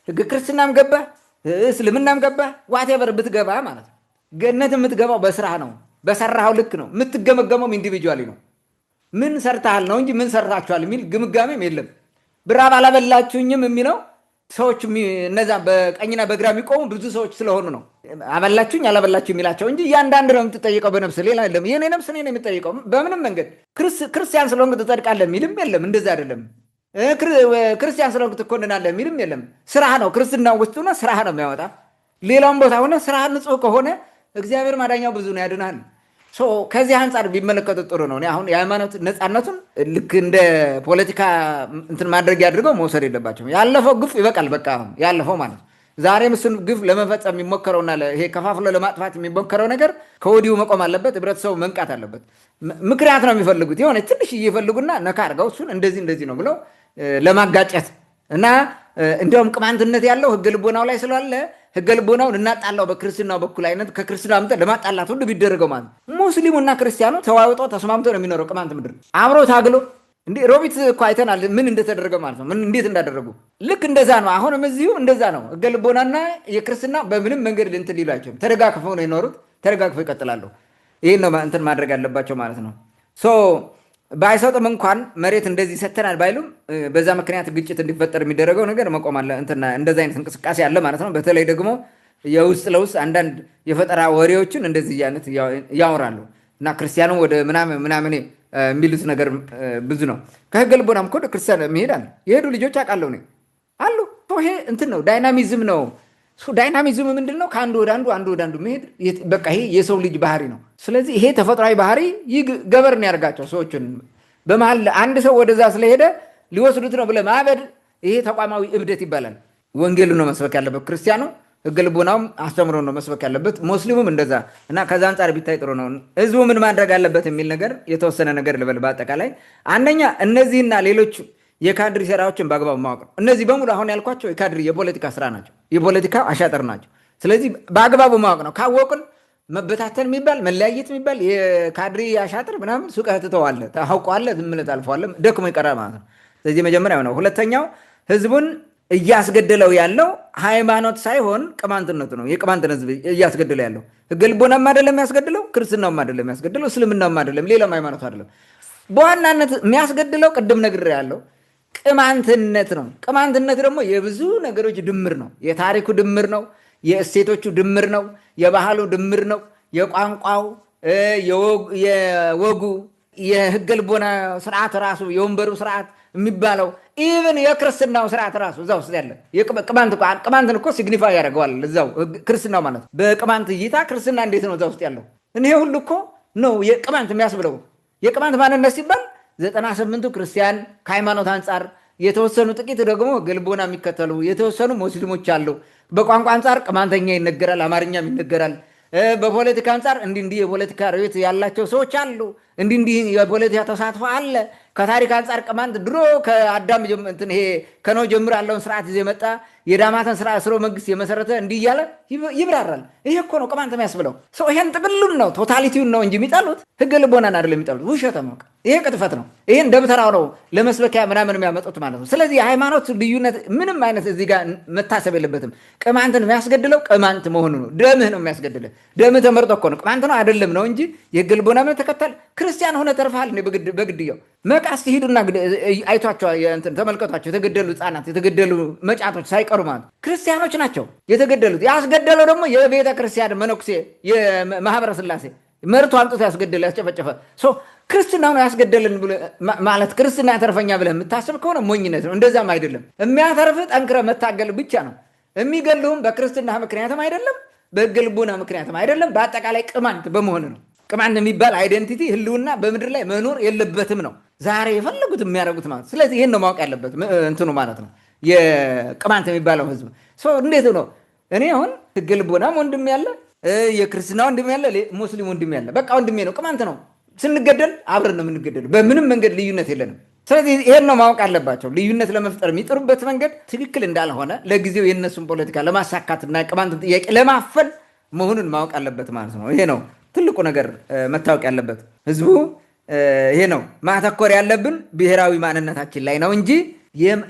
ህገ ክርስትናም ገባ፣ እስልምናም ገባ፣ ዋቴቨር ብትገባ ማለት ነው። ገነት የምትገባው በስራህ ነው፣ በሰራኸው ልክ ነው። የምትገመገመው ኢንዲቪጁዋሊ ነው። ምን ሰርተሃል ነው እንጂ ምን ሰርታችኋል የሚል ግምጋሜም የለም። ብራብ አላበላችሁኝም የሚለው ሰዎች እነዛ በቀኝና በግራ የሚቆሙ ብዙ ሰዎች ስለሆኑ ነው አበላችሁኝ አላበላችሁ የሚላቸው እንጂ እያንዳንድ ነው የምትጠይቀው በነፍስ ሌላ የለም። የኔ ነፍስ እኔ ነው የምጠይቀው በምንም መንገድ። ክርስቲያን ስለሆንክ ትጸድቃለህ የሚልም የለም። እንደዛ አይደለም። ክርስቲያን ስለሆንክ ትኮንናለህ የሚልም የለም። ስራህ ነው ክርስትና ውስጥ ሆነ ስራህ ነው የሚያወጣ። ሌላውን ቦታ ሆነ ስራህ ንጹህ ከሆነ እግዚአብሔር ማዳኛው ብዙ ነው፣ ያድናል። ከዚህ አንጻር ቢመለከቱት ጥሩ ነው። አሁን የሃይማኖት ነፃነቱን ልክ እንደ ፖለቲካ እንትን ማድረግ ያድርገው መውሰድ የለባቸውም። ያለፈው ግፍ ይበቃል። በቃ አሁን ያለፈው ማለት ዛሬም እሱን ግፍ ለመፈጸም የሚሞከረውና ይሄ ከፋፍሎ ለማጥፋት የሚሞከረው ነገር ከወዲሁ መቆም አለበት። ህብረተሰቡ መንቃት አለበት። ምክንያት ነው የሚፈልጉት፣ የሆነ ትንሽ እየፈልጉና ነካ አድርገው እሱን እንደዚህ ነው ብለው ለማጋጨት እና እንዲያውም ቅማንትነት ያለው ህገ ልቦናው ላይ ስላለ ህገ ልቦናውን እናጣላው በክርስትናው በኩል አይነት ከክርስትና አምጥተን ለማጣላት ሁሉ ቢደረገው ማለት ሙስሊሙና ክርስቲያኑ ተዋውጦ ተስማምቶ ነው የሚኖረው ቅማንት ምድር አብሮ ታግሎ። እንዴ ሮቢት እኮ አይተናል ምን እንደተደረገ ማለት ነው፣ ምን እንዴት እንዳደረጉ። ልክ እንደዛ ነው። አሁንም እዚሁ እንደዛ ነው። ህገ ልቦናና የክርስትና በምንም መንገድ እንትን ሊሏቸው ተደጋግፈው ነው የኖሩት፣ ተደጋግፈው ይቀጥላሉ። ይህን ነው እንትን ማድረግ ያለባቸው ማለት ነው። ባይሰጥም እንኳን መሬት እንደዚህ ሰተናል ባይሉም በዛ ምክንያት ግጭት እንዲፈጠር የሚደረገው ነገር መቆም አለ። እንደዛ አይነት እንቅስቃሴ አለ ማለት ነው። በተለይ ደግሞ የውስጥ ለውስጥ አንዳንድ የፈጠራ ወሬዎችን እንደዚህ አይነት ያወራሉ እና ክርስቲያኑ ወደ ምናምን የሚሉት ነገር ብዙ ነው። ከህገ ልቦናም እኮ ወደ ክርስቲያን የሚሄዳል የሄዱ ልጆች አውቃለሁ እኔ አሉ። ይሄ እንትን ነው፣ ዳይናሚዝም ነው። ዳይናሚዝም ምንድን ነው? ከአንዱ ወደ አንዱ መሄድ። በቃ ይሄ የሰው ልጅ ባህሪ ነው። ስለዚህ ይሄ ተፈጥሯዊ ባህሪ ገበርን ያደርጋቸው ሰዎችን። በመሀል አንድ ሰው ወደዛ ስለሄደ ሊወስዱት ነው ብለህ ማበድ፣ ይሄ ተቋማዊ እብደት ይባላል። ወንጌሉ ነው መስበክ ያለበት ክርስቲያኑ፣ ህገ ልቦናውም አስተምሮ ነው መስበክ ያለበት፣ ሙስሊሙም እንደዛ እና ከዛ አንጻር ቢታይ ጥሩ ነው። ህዝቡ ምን ማድረግ አለበት የሚል ነገር የተወሰነ ነገር ልበል። በአጠቃላይ አንደኛ እነዚህና ሌሎች የካድሪ ስራዎችን በአግባቡ ማወቅ ነው። እነዚህ በሙሉ አሁን ያልኳቸው የካድሪ የፖለቲካ ስራ ናቸው፣ የፖለቲካ አሻጥር ናቸው። ስለዚህ በአግባቡ ማወቅ ነው። ካወቅን መበታተን የሚባል መለያየት የሚባል የካድሪ አሻጥር ምናምን ሱቀህ ትተዋለህ፣ ታውቀዋለህ፣ ዝም ብለህ ታልፈዋለህ፣ ደክሞ ይቀራል ማለት ነው። ስለዚህ መጀመሪያው ነው። ሁለተኛው ህዝቡን እያስገደለው ያለው ሃይማኖት ሳይሆን ቅማንትነቱ ነው። የቅማንትን ህዝብ እያስገደለው ያለው ህገ ልቦናም አይደለም የሚያስገድለው፣ ክርስትናውም አይደለም የሚያስገድለው፣ እስልምናውም አይደለም፣ ሌላም ሃይማኖት አይደለም። በዋናነት የሚያስገድለው ቅድም ነግሬሃለሁ ቅማንትነት ነው። ቅማንትነት ደግሞ የብዙ ነገሮች ድምር ነው። የታሪኩ ድምር ነው። የእሴቶቹ ድምር ነው። የባህሉ ድምር ነው። የቋንቋው፣ የወጉ፣ የህገ ልቦና ስርዓት ራሱ የወንበሩ ስርዓት የሚባለው ኢቨን የክርስትናው ስርዓት ራሱ እዛ ውስጥ ያለ ቅማንትን እኮ ሲግኒፋይ ያደርገዋል እዛው ክርስትናው ማለት ነው። በቅማንት እይታ ክርስትና እንዴት ነው እዛ ውስጥ ያለው? ይሄ ሁሉ እኮ ነው የቅማንት የሚያስብለው። የቅማንት ማንነት ሲባል 98ቱ ክርስቲያን ከሃይማኖት አንጻር፣ የተወሰኑ ጥቂት ደግሞ ህገ ልቦና የሚከተሉ የተወሰኑ ሙስሊሞች አሉ። በቋንቋ አንጻር ቅማንተኛ ይነገራል፣ አማርኛም ይነገራል። በፖለቲካ አንጻር እንዲህ የፖለቲካ ርዕዮት ያላቸው ሰዎች አሉ። እንዲህ የፖለቲካ ተሳትፎ አለ። ከታሪክ አንጻር ቅማንት ድሮ ከአዳም ይሄ ከኖህ ጀምሮ ያለውን ስርዓት ይዞ የመጣ የዳማትን ስርዓት ስርወ መንግስት የመሰረተ እንዲህ እያለ ይብራራል። ይሄ እኮ ነው ቅማንት የሚያስብለው ሰው። ይሄን ጥቅሉን ነው ቶታሊቲውን ነው እንጂ የሚጠሉት ህገ ልቦናን አይደለም የሚጠሉት። ውሸት ነው። ይሄ ቅጥፈት ነው። ይሄን ደብተራው ነው ለመስበኪያ ምናምን የሚያመጡት ማለት ነው። ስለዚህ የሃይማኖት ልዩነት ምንም አይነት እዚህ ጋር መታሰብ የለበትም። ቅማንትን የሚያስገድለው ቅማንት መሆኑ ነው። ደምህ ነው የሚያስገድልህ። ደምህ ተመርጦ እኮ ነው። ቅማንት ነው አይደለም ነው እንጂ የሕገ ልቦና እምነት ተከተል ክርስቲያን ሆነ ተርፈሃል። በግድያው መቃስ ሂዱና አይቷቸው ተመልከቷቸው። የተገደሉ ህፃናት፣ የተገደሉ መጫቶች ሳይቀሩ ማለት ክርስቲያኖች ናቸው የተገደሉት። ያስገደለው ደግሞ የቤተ ክርስቲያን መነኩሴ የማህበረ ስላሴ መርቶ አምጥቶ ያስገደለ ያስጨፈጨፈ ክርስትና ነው ያስገደልን ማለት ክርስትና ያተርፈኛ ብለህ የምታስብ ከሆነ ሞኝነት ነው። እንደዛም አይደለም። የሚያተርፍ ጠንክረ መታገል ብቻ ነው። የሚገልሁም በክርስትና ምክንያትም አይደለም፣ በሕገ ልቦና ምክንያትም አይደለም። በአጠቃላይ ቅማንት በመሆን ነው። ቅማንት የሚባል አይደንቲቲ ህልውና በምድር ላይ መኖር የለበትም ነው ዛሬ የፈለጉት የሚያደርጉት ማለት። ስለዚህ ይህን ነው ማወቅ ያለበት እንትኑ ማለት ነው። የቅማንት የሚባለው ህዝብ እንዴት ነው? እኔ አሁን ሕገ ልቦናም ወንድም ያለ የክርስትና ወንድም ያለ ሙስሊም ወንድም ያለ በቃ ወንድሜ ነው፣ ቅማንት ነው። ስንገደል አብረን ነው የምንገደል። በምንም መንገድ ልዩነት የለንም። ስለዚህ ይሄን ነው ማወቅ አለባቸው። ልዩነት ለመፍጠር የሚጥሩበት መንገድ ትክክል እንዳልሆነ ለጊዜው የእነሱን ፖለቲካ ለማሳካትና ቅማንትን ጥያቄ ለማፈን መሆኑን ማወቅ አለበት ማለት ነው። ይሄ ነው ትልቁ ነገር መታወቅ ያለበት። ህዝቡ ይሄ ነው ማተኮር ያለብን ብሔራዊ ማንነታችን ላይ ነው እንጂ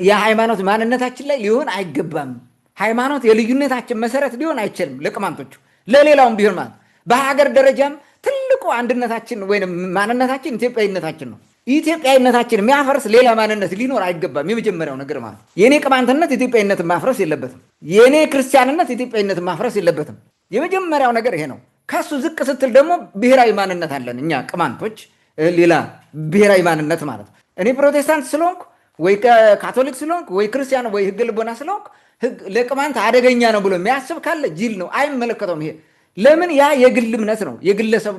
የሃይማኖት ማንነታችን ላይ ሊሆን አይገባም። ሃይማኖት የልዩነታችን መሰረት ሊሆን አይችልም። ለቅማንቶቹ ለሌላውም ቢሆን ማለት በሀገር ደረጃም ትልቁ አንድነታችን ወይም ማንነታችን ኢትዮጵያዊነታችን ነው። ኢትዮጵያዊነታችን የሚያፈርስ ሌላ ማንነት ሊኖር አይገባም። የመጀመሪያው ነገር ማለት የኔ ቅማንትነት ኢትዮጵያዊነትን ማፍረስ የለበትም። የኔ ክርስቲያንነት ኢትዮጵያዊነትን ማፍረስ የለበትም። የመጀመሪያው ነገር ይሄ ነው። ከሱ ዝቅ ስትል ደግሞ ብሔራዊ ማንነት አለን እኛ ቅማንቶች፣ ሌላ ብሔራዊ ማንነት ማለት እኔ ፕሮቴስታንት ስለሆንኩ ወይ ካቶሊክ ስለሆንኩ ወይ ክርስቲያን ወይ ሕገ ልቦና ስለሆንኩ ለቅማንት አደገኛ ነው ብሎ የሚያስብ ካለ ጅል ነው። አይመለከተውም ይሄ ለምን? ያ የግል እምነት ነው።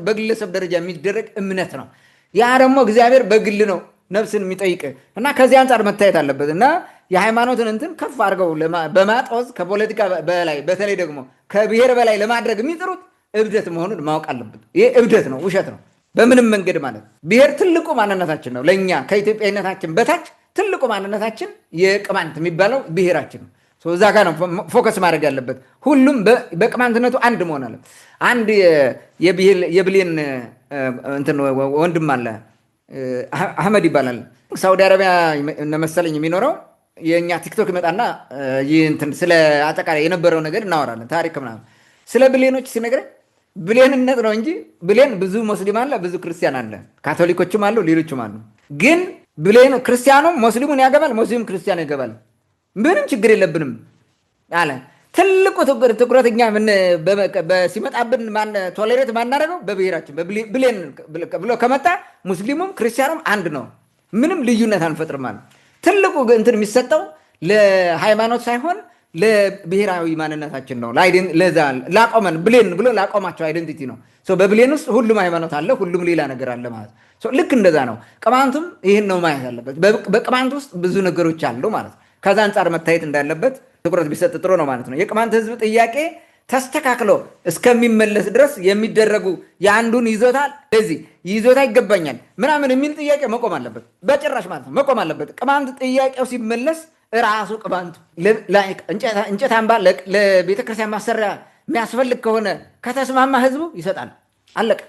በግለሰብ ደረጃ የሚደረግ እምነት ነው። ያ ደግሞ እግዚአብሔር በግል ነው ነፍስን የሚጠይቅ እና ከዚህ አንጻር መታየት አለበት እና የሃይማኖትን እንትን ከፍ አድርገው በማጦዝ ከፖለቲካ በላይ በተለይ ደግሞ ከብሔር በላይ ለማድረግ የሚጥሩት እብደት መሆኑን ማወቅ አለበት። ይህ እብደት ነው፣ ውሸት ነው በምንም መንገድ ማለት። ብሔር ትልቁ ማንነታችን ነው። ለእኛ ከኢትዮጵያዊነታችን በታች ትልቁ ማንነታችን የቅማንት የሚባለው ብሔራችን ነው። እዛ ጋር ነው ፎከስ ማድረግ ያለበት። ሁሉም በቅማንትነቱ አንድ መሆን አለ። አንድ የብሌን ወንድም አለ፣ አህመድ ይባላል። ሳውዲ አረቢያ መሰለኝ የሚኖረው። የእኛ ቲክቶክ ይመጣና ስለ አጠቃላይ የነበረው ነገር እናወራለን፣ ታሪክ ምናምን። ስለ ብሌኖች ሲነግረኝ ብሌንነት ነው እንጂ ብሌን ብዙ ሙስሊም አለ፣ ብዙ ክርስቲያን አለ፣ ካቶሊኮችም አሉ፣ ሌሎችም አሉ። ግን ብሌን ክርስቲያኑም ሙስሊሙን ያገባል፣ ሙስሊም ክርስቲያን ያገባል። ምንም ችግር የለብንም አለ። ትልቁ ትኩረት እኛ ሲመጣብን ቶሌሬት ማናደርገው በብሔራችን ብሌን ብሎ ከመጣ ሙስሊሙም ክርስቲያኑም አንድ ነው። ምንም ልዩነት አንፈጥርም ማለት። ትልቁ እንትን የሚሰጠው ለሃይማኖት ሳይሆን ለብሔራዊ ማንነታችን ነው። ለዛ ላቆመን ብሌን ብሎ ላቆማቸው አይደንቲቲ ነው። በብሌን ውስጥ ሁሉም ሃይማኖት አለ፣ ሁሉም ሌላ ነገር አለ ማለት። ልክ እንደዛ ነው። ቅማንቱም ይህን ነው ማየት አለበት። በቅማንት ውስጥ ብዙ ነገሮች አሉ ማለት ነው። ከዛ አንጻር መታየት እንዳለበት ትኩረት ቢሰጥ ጥሩ ነው ማለት ነው። የቅማንት ህዝብ ጥያቄ ተስተካክሎ እስከሚመለስ ድረስ የሚደረጉ የአንዱን ይዞታል ለዚህ ይዞታ ይገባኛል ምናምን የሚል ጥያቄ መቆም አለበት፣ በጭራሽ ማለት ነው መቆም አለበት። ቅማንት ጥያቄው ሲመለስ ራሱ ቅማንት እንጨት አምባ ለቤተክርስቲያን ማሰሪያ የሚያስፈልግ ከሆነ ከተስማማ ህዝቡ ይሰጣል። አለቀ።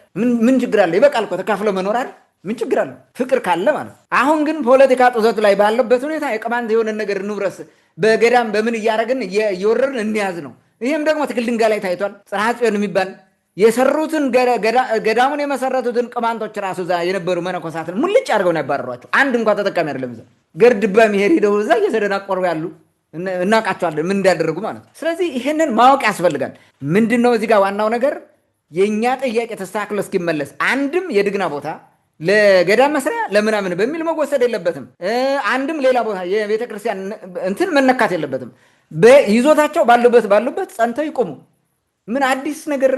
ምን ችግር አለ? ይበቃል እኮ ተካፍሎ መኖር አይደል? ምን ችግር አለ? ፍቅር ካለ ማለት። አሁን ግን ፖለቲካ ጡዘቱ ላይ ባለበት ሁኔታ የቅማንት የሆነ ነገር እንውረስ፣ በገዳም በምን እያደረግን እየወረርን እንያዝ ነው። ይህም ደግሞ ትክል ድንጋይ ላይ ታይቷል። ጽርሐ ጽዮን የሚባል የሰሩትን ገዳሙን የመሰረቱትን ቅማንቶች ራሱ እዛ የነበሩ መነኮሳትን ሙልጭ አድርገው ነው ያባረሯቸው። አንድ እንኳ ተጠቃሚ አይደለም። እዛ ገርድባ የሚሄድ ሄደው እዛ እየተደናቆሩ ያሉ እናውቃቸዋለን ምን እንዳደረጉ ማለት ነው። ስለዚህ ይህንን ማወቅ ያስፈልጋል። ምንድን ነው እዚህ ጋር ዋናው ነገር የእኛ ጥያቄ ተስተካክሎ እስኪመለስ አንድም የድግና ቦታ ለገዳም መስሪያ ለምናምን በሚል መወሰድ የለበትም። አንድም ሌላ ቦታ የቤተክርስቲያን እንትን መነካት የለበትም። በይዞታቸው ባሉበት ጸንተው ይቆሙ። ምን አዲስ ነገር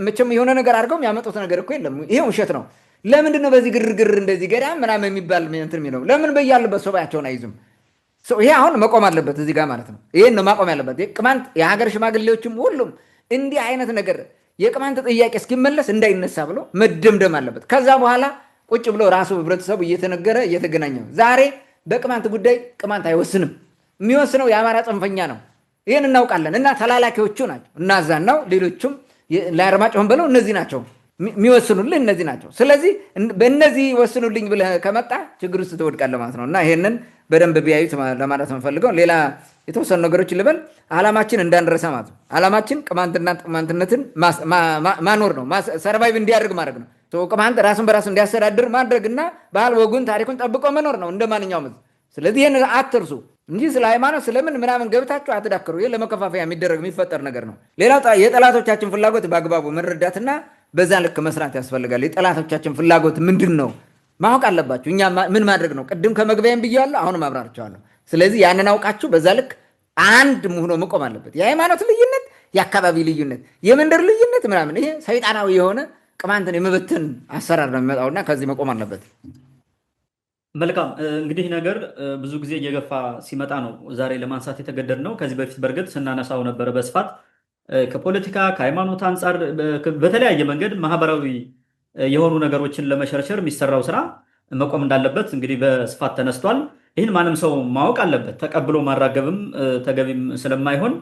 መቼም የሆነ ነገር አድርገው የሚያመጡት ነገር እኮ የለም። ይሄ ውሸት ነው። ለምንድን ነው በዚህ ግርግር እንደዚህ ገዳም ምናምን የሚባል እንትን የሚለው? ለምን በያሉበት ሱባኤያቸውን አይዙም? ይሄ አሁን መቆም አለበት እዚህ ጋር ማለት ነው። ይሄን ነው ማቆም ያለበት። ቅማንት የሀገር ሽማግሌዎችም ሁሉም እንዲህ አይነት ነገር የቅማንት ጥያቄ እስኪመለስ እንዳይነሳ ብሎ መደምደም አለበት። ከዛ በኋላ ቁጭ ብሎ ራሱ ህብረተሰቡ እየተነገረ እየተገናኘ ዛሬ በቅማንት ጉዳይ ቅማንት አይወስንም። የሚወስነው የአማራ ጽንፈኛ ነው። ይህን እናውቃለን። እና ተላላኪዎቹ ናቸው። እናዛናው ሌሎቹም ለአርማጭሆን ብለው እነዚህ ናቸው የሚወስኑልህ እነዚህ ናቸው። ስለዚህ በእነዚህ ወስኑልኝ ብለህ ከመጣ ችግር ውስጥ ትወድቃለህ ማለት ነው። እና ይሄንን በደንብ ቢያዩት ለማለት የምፈልገው። ሌላ የተወሰኑ ነገሮችን ልበል። ዓላማችን እንዳንረሳ ማለት ነው። ዓላማችን ቅማንትና ቅማንትነትን ማኖር ነው፣ ሰርቫይቭ እንዲያደርግ ማድረግ ነው። ቅማንት ራሱን በራሱ እንዲያስተዳድር ማድረግና ባህል ወጉን ታሪኩን ጠብቆ መኖር ነው እንደ ማንኛውም ሕዝብ። ስለዚህ ይህን አትርሱ እንጂ ስለ ሃይማኖት ስለምን ምናምን ገብታችሁ አትዳክሩ። ይህ ለመከፋፈያ የሚፈጠር ነገር ነው። ሌላው የጠላቶቻችን ፍላጎት በአግባቡ መረዳትና በዛ ልክ መስራት ያስፈልጋል። የጠላቶቻችን ፍላጎት ምንድን ነው ማወቅ አለባችሁ። እኛ ምን ማድረግ ነው? ቅድም ከመግቢያም ብያለሁ፣ አሁንም አብራርቸዋለሁ። ስለዚህ ያንን አውቃችሁ በዛ ልክ አንድ ሆኖ መቆም አለበት። የሃይማኖት ልዩነት፣ የአካባቢ ልዩነት፣ የመንደር ልዩነት ምናምን ይሄ ሰይጣናዊ የሆነ ቅማንትን የመበተን አሰራር ነው የሚመጣውና ከዚህ መቆም አለበት። መልካም እንግዲህ ነገር ብዙ ጊዜ እየገፋ ሲመጣ ነው ዛሬ ለማንሳት የተገደድነው። ከዚህ በፊት በእርግጥ ስናነሳው ነበረ በስፋት ከፖለቲካ ከሃይማኖት አንጻር በተለያየ መንገድ ማህበራዊ የሆኑ ነገሮችን ለመሸርሸር የሚሰራው ስራ መቆም እንዳለበት እንግዲህ በስፋት ተነስቷል። ይህን ማንም ሰው ማወቅ አለበት። ተቀብሎ ማራገብም ተገቢም ስለማይሆን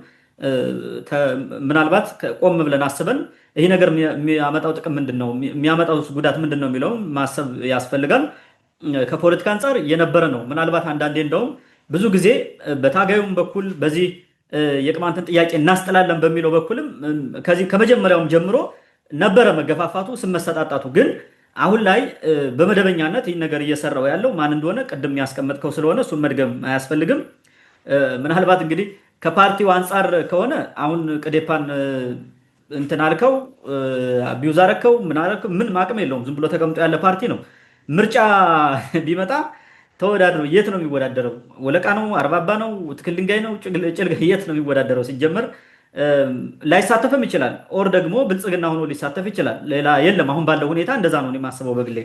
ምናልባት ቆም ብለን አስበን ይህ ነገር የሚያመጣው ጥቅም ምንድን ነው፣ የሚያመጣው ጉዳት ምንድን ነው የሚለውም ማሰብ ያስፈልጋል። ከፖለቲካ አንጻር የነበረ ነው። ምናልባት አንዳንዴ እንደውም ብዙ ጊዜ በታጋዩም በኩል በዚህ የቅማንትን ጥያቄ እናስጥላለን በሚለው በኩልም ከዚህ ከመጀመሪያውም ጀምሮ ነበረ መገፋፋቱ፣ ስም መሰጣጣቱ። ግን አሁን ላይ በመደበኛነት ይህን ነገር እየሰራው ያለው ማን እንደሆነ ቅድም ያስቀመጥከው ስለሆነ እሱን መድገም አያስፈልግም። ምናልባት እንግዲህ ከፓርቲው አንጻር ከሆነ አሁን ቅዴፓን እንትን አልከው፣ አቢዩዝ አረከው፣ ምን ማቅም የለውም። ዝም ብሎ ተቀምጦ ያለ ፓርቲ ነው። ምርጫ ቢመጣ ተወዳድሮ የት ነው የሚወዳደረው? ወለቃ ነው? አርባባ ነው? ትክል ድንጋይ ነው? ጭልጋ? የት ነው የሚወዳደረው? ሲጀመር ላይሳተፍም ይችላል። ኦር ደግሞ ብልጽግና ሆኖ ሊሳተፍ ይችላል። ሌላ የለም። አሁን ባለው ሁኔታ እንደዛ ነው የማስበው በግሌ።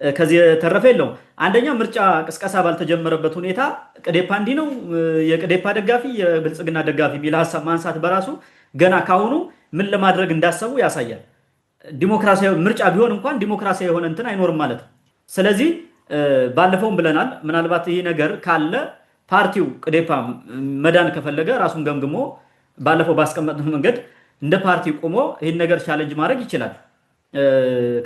ከዚህ የተረፈ የለውም። አንደኛ ምርጫ ቅስቀሳ ባልተጀመረበት ሁኔታ ቅዴፓ እንዲህ ነው፣ የቅዴፓ ደጋፊ የብልጽግና ደጋፊ የሚል ሀሳብ ማንሳት በራሱ ገና ካሁኑ ምን ለማድረግ እንዳሰቡ ያሳያል። ዲሞክራሲያዊ ምርጫ ቢሆን እንኳን ዲሞክራሲያዊ የሆነ እንትን አይኖርም ማለት ነው። ስለዚህ ባለፈውም ብለናል። ምናልባት ይህ ነገር ካለ ፓርቲው ቅዴፓ መዳን ከፈለገ ራሱን ገምግሞ ባለፈው ባስቀመጥነው መንገድ እንደ ፓርቲ ቆሞ ይህን ነገር ቻለንጅ ማድረግ ይችላል።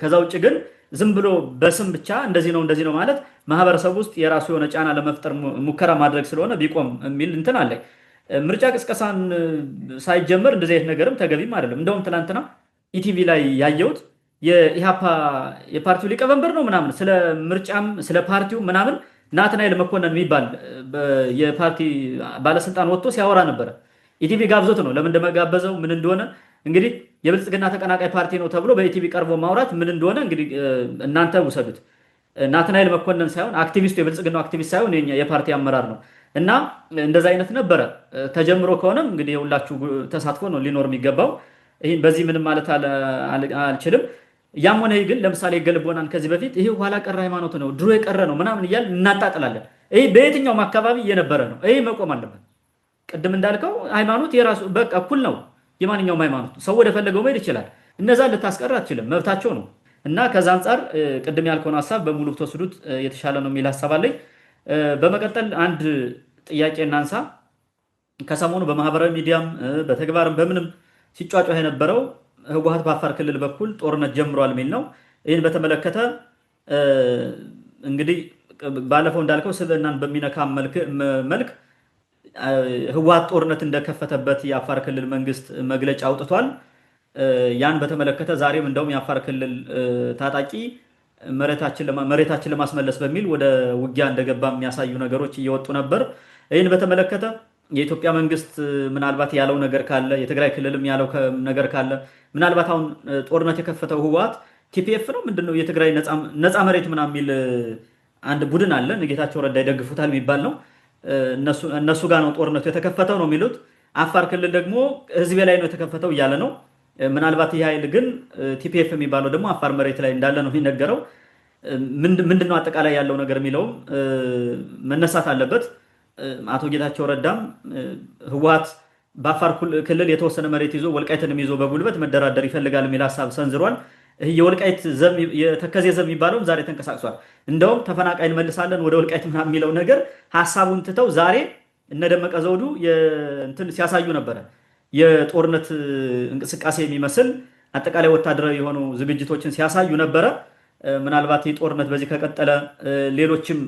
ከዛ ውጭ ግን ዝም ብሎ በስም ብቻ እንደዚህ ነው ማለት ማህበረሰብ ውስጥ የራሱ የሆነ ጫና ለመፍጠር ሙከራ ማድረግ ስለሆነ ቢቆም የሚል እንትን አለ። ምርጫ ቅስቀሳን ሳይጀመር እንደዚህ አይነት ነገርም ተገቢም አይደለም። እንደውም ትናንትና ኢቲቪ ላይ ያየሁት የኢሃፓ የፓርቲው ሊቀመንበር ነው ምናምን ስለ ምርጫም ስለ ፓርቲው ምናምን ናትናኤል መኮንን የሚባል የፓርቲ ባለስልጣን ወጥቶ ሲያወራ ነበረ። ኢቲቪ ጋብዞት ነው። ለምን እንደመጋበዘው ምን እንደሆነ እንግዲህ የብልጽግና ተቀናቃይ ፓርቲ ነው ተብሎ በኢቲቪ ቀርቦ ማውራት ምን እንደሆነ እንግዲህ እናንተ ውሰዱት። ናትናኤል መኮንን ሳይሆን አክቲቪስቱ የብልጽግናው አክቲቪስት ሳይሆን የፓርቲ አመራር ነው። እና እንደዛ አይነት ነበረ ተጀምሮ ከሆነም እንግዲህ የሁላችሁ ተሳትፎ ነው ሊኖር የሚገባው። ይህን በዚህ ምንም ማለት አልችልም። ያም ሆነ ግን ለምሳሌ ገልቦናን ከዚህ በፊት ይህ ኋላ ቀረ ሃይማኖት ነው ድሮ የቀረ ነው ምናምን እያል እናጣጥላለን። ይህ በየትኛውም አካባቢ እየነበረ ነው። ይህ መቆም አለበት። ቅድም እንዳልከው ሃይማኖት የራሱ በቃ እኩል ነው። የማንኛውም ሃይማኖት ሰው ወደ ፈለገው መሄድ ይችላል። እነዛን ልታስቀር አትችልም፣ መብታቸው ነው። እና ከዛ አንጻር ቅድም ያልከውን ሀሳብ በሙሉ ብትወስዱት የተሻለ ነው የሚል ሀሳብ አለኝ። በመቀጠል አንድ ጥያቄ እናንሳ። ከሰሞኑ በማህበራዊ ሚዲያም በተግባርም በምንም ሲጫጫህ የነበረው ህወሓት በአፋር ክልል በኩል ጦርነት ጀምሯል የሚል ነው። ይህን በተመለከተ እንግዲህ ባለፈው እንዳልከው ስብዕናን በሚነካ መልክ ህወሓት ጦርነት እንደከፈተበት የአፋር ክልል መንግስት መግለጫ አውጥቷል። ያን በተመለከተ ዛሬም እንደውም የአፋር ክልል ታጣቂ መሬታችን ለማስመለስ በሚል ወደ ውጊያ እንደገባ የሚያሳዩ ነገሮች እየወጡ ነበር። ይህን በተመለከተ የኢትዮጵያ መንግስት ምናልባት ያለው ነገር ካለ፣ የትግራይ ክልልም ያለው ነገር ካለ፣ ምናልባት አሁን ጦርነት የከፈተው ህወሓት ቲፒኤፍ ነው ምንድነው የትግራይ ነፃ መሬት ምናምን የሚል አንድ ቡድን አለ፣ ጌታቸው ረዳ ይደግፉታል የሚባል ነው። እነሱ ጋር ነው ጦርነቱ የተከፈተው ነው የሚሉት። አፋር ክልል ደግሞ ህዝቤ ላይ ነው የተከፈተው እያለ ነው። ምናልባት ይህ ኃይል ግን ቲፒኤፍ የሚባለው ደግሞ አፋር መሬት ላይ እንዳለ ነው የሚነገረው። ምንድነው አጠቃላይ ያለው ነገር የሚለውም መነሳት አለበት። አቶ ጌታቸው ረዳም ህወሓት በአፋር ክልል የተወሰነ መሬት ይዞ ወልቃይትንም ይዞ በጉልበት መደራደር ይፈልጋል የሚል ሀሳብ ሰንዝሯል። የወልቃይት የተከዜ ዘብ የሚባለውም ዛሬ ተንቀሳቅሷል። እንደውም ተፈናቃይ እንመልሳለን ወደ ወልቃይት ምናምን የሚለው ነገር ሀሳቡን ትተው ዛሬ እነደመቀ ዘውዱ እንትን ሲያሳዩ ነበረ። የጦርነት እንቅስቃሴ የሚመስል አጠቃላይ ወታደራዊ የሆኑ ዝግጅቶችን ሲያሳዩ ነበረ። ምናልባት ይህ ጦርነት በዚህ ከቀጠለ ሌሎችም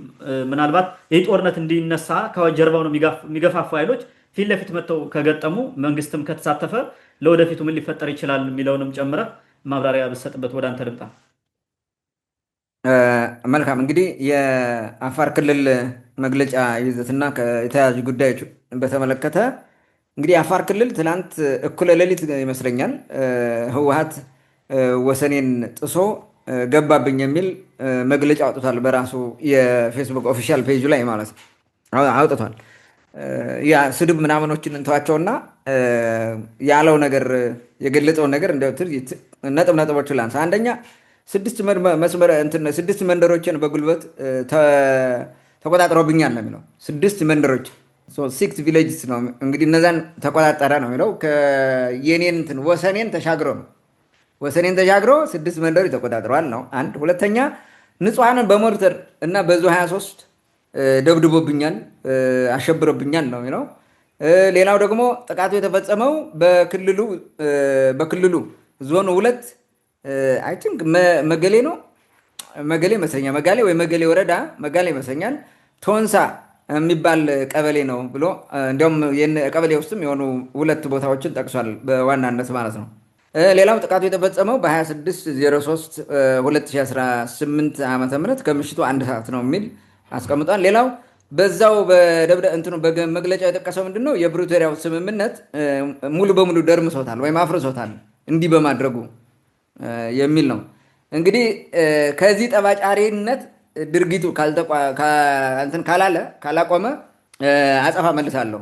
ምናልባት ይህ ጦርነት እንዲነሳ ከጀርባው ነው የሚገፋፉ ኃይሎች ፊት ለፊት መጥተው ከገጠሙ መንግስትም ከተሳተፈ ለወደፊቱ ምን ሊፈጠር ይችላል የሚለውንም ጨምረ ማብራሪያ ብሰጥበት ወደ አንተ ልምጣ። መልካም። እንግዲህ የአፋር ክልል መግለጫ ይዘትና የተያያዙ ጉዳዮች በተመለከተ እንግዲህ የአፋር ክልል ትናንት እኩለ ሌሊት ይመስለኛል ህወሓት ወሰኔን ጥሶ ገባብኝ የሚል መግለጫ አውጥቷል። በራሱ የፌስቡክ ኦፊሻል ፔጁ ላይ ማለት አውጥቷል። ያ ስድብ ምናምኖችን እንተዋቸውና ያለው ነገር የገለጸውን ነገር ነጥቦቹ ላንሳ። አንደኛ 6 መንደሮችን በጉልበት ተቆጣጥረውብኛል ነው የሚለው። 6 መንደሮች 6 ቪሌጅስ ነው እንግዲህ እነዛን ተቆጣጠረ ነው የሚለው። የኔን ወሰኔን ተሻግሮ ነው ወሰኔን ተሻግሮ 6 መንደሮች ተቆጣጥረዋል ነው አንድ። ሁለተኛ ንጹሐንን በሞርተር እና በዙ 23 ደብድቦብኛል፣ አሸብሮብኛል ነው የሚለው። ሌላው ደግሞ ጥቃቱ የተፈጸመው በክልሉ ዞን 2 አይ ቲንክ መገሌ ነው መገሌ ይመስለኛል፣ መጋሌ ወይ መገሌ ወረዳ መጋሌ ይመስለኛል ቶንሳ የሚባል ቀበሌ ነው ብሎ እንዲያውም ቀበሌ ውስጥም የሆኑ 2 ቦታዎችን ጠቅሷል በዋናነት ማለት ነው። ሌላው ጥቃቱ የተፈጸመው በ26/03/2018 ዓ.ም ከምሽቱ 1 ሰዓት ነው የሚል አስቀምጧል። ሌላው በዛው በመግለጫው የጠቀሰው ምንድነው የፕሪቶሪያው ስምምነት ሙሉ በሙሉ ደርምሶታል ወይም አፍርሶታል እንዲህ በማድረጉ የሚል ነው። እንግዲህ ከዚህ ጠባጫሪነት ድርጊቱ ካላቆመ አጸፋ መልሳለሁ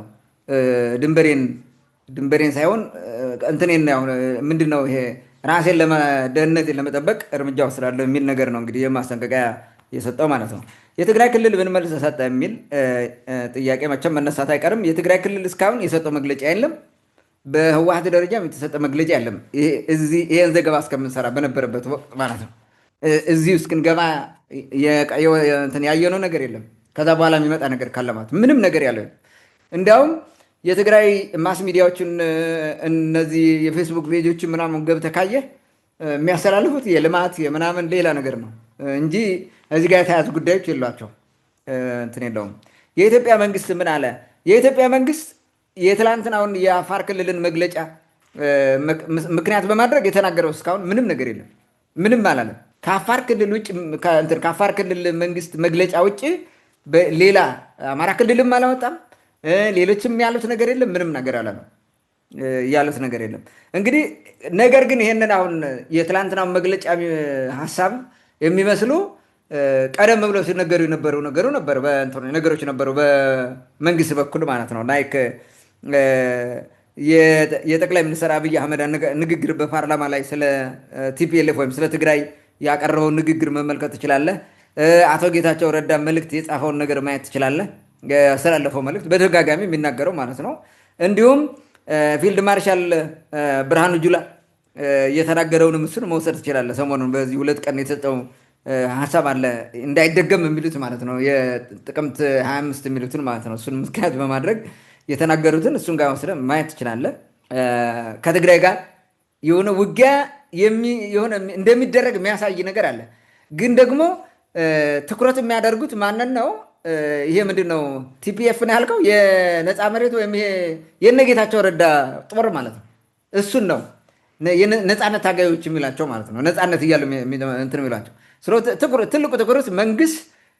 ድንበሬን ሳይሆን እንትኔን ምንድነው ይሄ ራሴን ደህንነቴን ለመጠበቅ እርምጃ ወስዳለሁ የሚል ነገር ነው እንግዲህ የማስጠንቀቂያ የሰጠው ማለት ነው። የትግራይ ክልል ምን መልስ ሰጠ የሚል ጥያቄ መቼም መነሳት አይቀርም። የትግራይ ክልል እስካሁን የሰጠው መግለጫ የለም። በህወሓት ደረጃም የተሰጠ መግለጫ የለም። ይሄን ዘገባ እስከምንሰራ በነበረበት ወቅት ማለት ነው። እዚህ እስክንገባ ያየነው ነገር የለም። ከዛ በኋላ የሚመጣ ነገር ካለ ማለት ምንም ነገር ያለው እንዲያውም የትግራይ ማስ ሚዲያዎችን እነዚህ የፌስቡክ ፔጆችን ምናምን ገብተህ ካየህ የሚያስተላልፉት የልማት የምናምን ሌላ ነገር ነው እንጂ እዚህ ጋር የተያዙ ጉዳዮች የሏቸው እንትን የለውም። የኢትዮጵያ መንግስት ምን አለ? የኢትዮጵያ መንግስት የትላንትናውን የአፋር ክልልን መግለጫ ምክንያት በማድረግ የተናገረው እስካሁን ምንም ነገር የለም። ምንም አላለም። ከአፋር ክልል ውጭ ከአፋር ክልል መንግስት መግለጫ ውጭ ሌላ አማራ ክልልም አላወጣም። ሌሎችም ያሉት ነገር የለም። ምንም ነገር አላለም። ያሉት ነገር የለም። እንግዲህ ነገር ግን ይሄንን አሁን የትላንትናው መግለጫ ሀሳብ የሚመስሉ ቀደም ብለው ሲነገሩ የነበሩ ነገሮች ነበሩ በመንግስት በኩል ማለት ነው። ላይክ የጠቅላይ ሚኒስትር አብይ አህመድ ንግግር በፓርላማ ላይ ስለ ቲፒኤልኤፍ ወይም ስለ ትግራይ ያቀረበውን ንግግር መመልከት ትችላለህ። አቶ ጌታቸው ረዳ መልእክት የጻፈውን ነገር ማየት ትችላለህ። ያስተላለፈው መልእክት በተደጋጋሚ የሚናገረው ማለት ነው። እንዲሁም ፊልድ ማርሻል ብርሃኑ ጁላ የተናገረውን እሱን መውሰድ ትችላለህ። ሰሞኑን በዚህ 2 ቀን የተሰጠው ሀሳብ አለ እንዳይደገም የሚሉት ማለት ነው። የጥቅምት 25 የሚሉትን ማለት ነው። እሱን ምክንያት በማድረግ የተናገሩትን እሱን ጋር ወስደህ ማየት ትችላለህ። ከትግራይ ጋር የሆነ ውጊያ እንደሚደረግ የሚያሳይ ነገር አለ። ግን ደግሞ ትኩረት የሚያደርጉት ማንን ነው? ይሄ ምንድን ነው? ቲፒኤፍ ነው ያልከው የነፃ መሬት ወይም ይሄ የነጌታቸው ረዳ ጦር ማለት ነው። እሱን ነው ነፃነት ታጋዮች የሚላቸው ማለት ነው። ነፃነት እያሉ እንትን የሚሏቸው ትልቁ ትኩረት መንግስት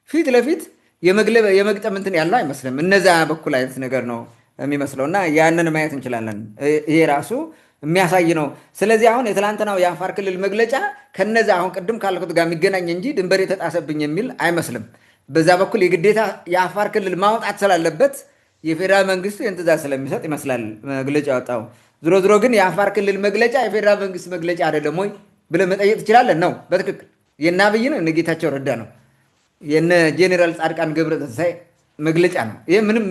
ፊት ለፊት የመግጠም እንትን ያለው አይመስልም። እነዛ በኩል አይነት ነገር ነው የሚመስለው እና ያንን ማየት እንችላለን። ይሄ ራሱ የሚያሳይ ነው። ስለዚህ አሁን የትላንትናው የአፋር ክልል መግለጫ ከነዛ አሁን ቅድም ካልኩት ጋር የሚገናኝ እንጂ ድንበር የተጣሰብኝ የሚል አይመስልም። በዛ በኩል የግዴታ የአፋር ክልል ማውጣት ስላለበት የፌዴራል መንግስቱ የእንትእዛዝ ስለሚሰጥ ይመስላል መግለጫ ያወጣው። ዝሮ ዝሮ ግን የአፋር ክልል መግለጫ የፌዴራል መንግስት መግለጫ አይደለም ወይ ብለህ መጠየቅ ትችላለህ። ነው በትክክል የእነ አብይ ነው፣ እነ ጌታቸው ረዳ ነው፣ የነ ጄኔራል ጻድቃን ገብረትንሳኤ መግለጫ ነው። ይህ ምንም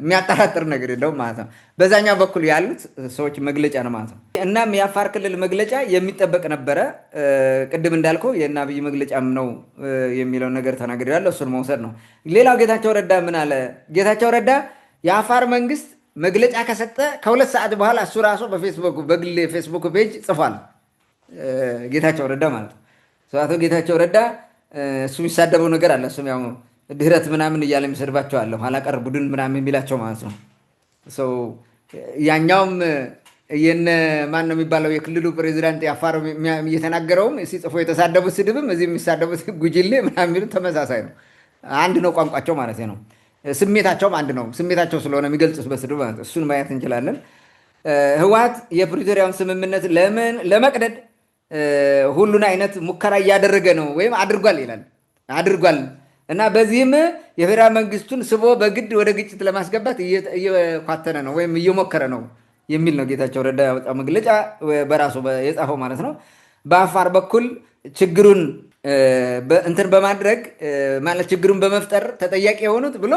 የሚያጠራጥር ነገር የለውም ማለት ነው። በዛኛው በኩል ያሉት ሰዎች መግለጫ ነው ማለት ነው። እናም የአፋር ክልል መግለጫ የሚጠበቅ ነበረ። ቅድም እንዳልከው የእነ አብይ መግለጫም ነው የሚለውን ነገር ተናግሬያለሁ። እሱን መውሰድ ነው። ሌላው ጌታቸው ረዳ ምን አለ? ጌታቸው ረዳ የአፋር መንግስት መግለጫ ከሰጠ ከ2 ሰዓት በኋላ እሱ ራሱ በግል ፌስቡክ ፔጅ ጽፏል። ጌታቸው ረዳ ማለት ነው። አቶ ጌታቸው ረዳ እሱ የሚሳደበው ነገር አለ። እሱም ያው ድህረት ምናምን እያለ የሚሰድባቸው አለ። ኋላ ቀር ቡድን ምናምን የሚላቸው ማለት ነው። ያኛውም የነ ማን ነው የሚባለው የክልሉ ፕሬዚዳንት የአፋር እየተናገረውም ሲጽፎ የተሳደቡት ስድብም እዚህ የሚሳደቡት ጉጅሌ ምናምን የሚሉት ተመሳሳይ ነው። አንድ ነው ቋንቋቸው ማለት ነው። ስሜታቸውም አንድ ነው። ስሜታቸው ስለሆነ የሚገልጹት በስድብ ማለት ነው። እሱን ማየት እንችላለን። ህወሓት የፕሪቶሪያውን ስምምነት ለመቅደድ ሁሉን አይነት ሙከራ እያደረገ ነው ወይም አድርጓል ይላል። አድርጓል እና በዚህም የፌዴራል መንግስቱን ስቦ በግድ ወደ ግጭት ለማስገባት እየኳተነ ነው ወይም እየሞከረ ነው የሚል ነው ጌታቸው ረዳ ያወጣው መግለጫ በራሱ የጻፈው ማለት ነው። በአፋር በኩል ችግሩን እንትን በማድረግ ማለት ችግሩን በመፍጠር ተጠያቂ የሆኑት ብሎ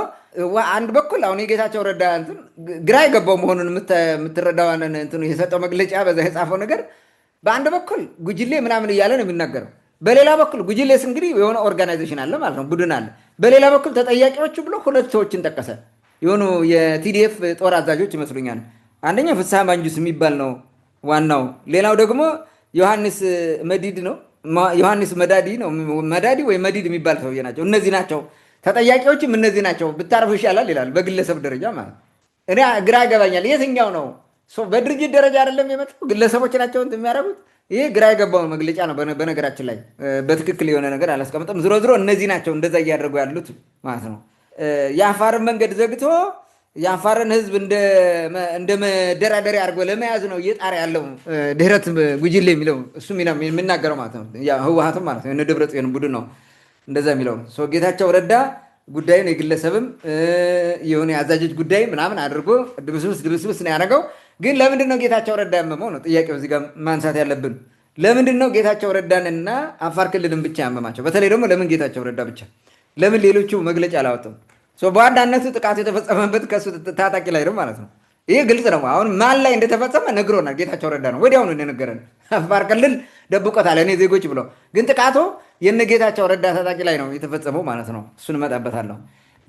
አንድ በኩል አሁን የጌታቸው ረዳ እንትን ግራ የገባው መሆኑን የምትረዳው እንትኑ የሰጠው መግለጫ በዛ የጻፈው ነገር በአንድ በኩል ጉጅሌ ምናምን እያለ ነው የሚናገረው። በሌላ በኩል ጉጅሌስ እንግዲህ የሆነ ኦርጋናይዜሽን አለ ማለት ነው፣ ቡድን አለ። በሌላ በኩል ተጠያቂዎቹ ብሎ ሁለት ሰዎችን ጠቀሰ። የሆኑ የቲዲኤፍ ጦር አዛዦች ይመስሉኛል። አንደኛው ፍስሐ ማንጁስ የሚባል ነው ዋናው። ሌላው ደግሞ ዮሐንስ መዲድ ነው፣ ዮሐንስ መዳዲ ነው፣ መዳዲ ወይ መዲድ የሚባል ሰውዬ ናቸው። እነዚህ ናቸው ተጠያቂዎችም እነዚህ ናቸው። ብታርፉ ይሻላል ይላል በግለሰብ ደረጃ ማለት እኔ ግራ ይገባኛል። የትኛው ነው በድርጅት ደረጃ አይደለም የመጣው ግለሰቦች ናቸው እንትን የሚያደርጉት። ይህ ግራ የገባው መግለጫ ነው። በነገራችን ላይ በትክክል የሆነ ነገር አላስቀምጠም። ዝሮ ዝሮ እነዚህ ናቸው እንደዛ እያደረጉ ያሉት ማለት ነው። የአፋርን መንገድ ዘግቶ የአፋርን ሕዝብ እንደ መደራደሪያ አድርጎ ለመያዝ ነው እየጣረ ያለው ድህረት ጉጅሌ የሚለው እሱ የሚናገረው ማለት ነው። ህወሓትም ማለት ነው ደብረ ጽዮን ቡድን ነው እንደዛ የሚለው ጌታቸው ረዳ ጉዳዩን የግለሰብም የሆነ የአዛዦች ጉዳይ ምናምን አድርጎ ድብስብስ ነው ያደረገው። ግን ለምንድን ነው ጌታቸው ረዳ ያመመው ነው ጥያቄው እዚህ ጋር ማንሳት ያለብን። ለምንድን ነው ጌታቸው ረዳንና አፋር ክልልን ብቻ ያመማቸው? በተለይ ደግሞ ለምን ጌታቸው ረዳ ብቻ? ለምን ሌሎቹ መግለጫ አላወጡም? በዋናነቱ ጥቃቱ የተፈጸመበት ከሱ ታጣቂ ላይ ነው ማለት ነው። ይህ ግልጽ ነው። አሁን ማን ላይ እንደተፈጸመ ነግሮናል። ጌታቸው ረዳ ነው ወዲያውኑ እንደነገረን። አፋር ክልል ደብቆታል እኔ ዜጎች ብሎ፣ ግን ጥቃቱ የነ ጌታቸው ረዳ ታጣቂ ላይ ነው የተፈጸመው ማለት ነው። እሱን እመጣበታለሁ።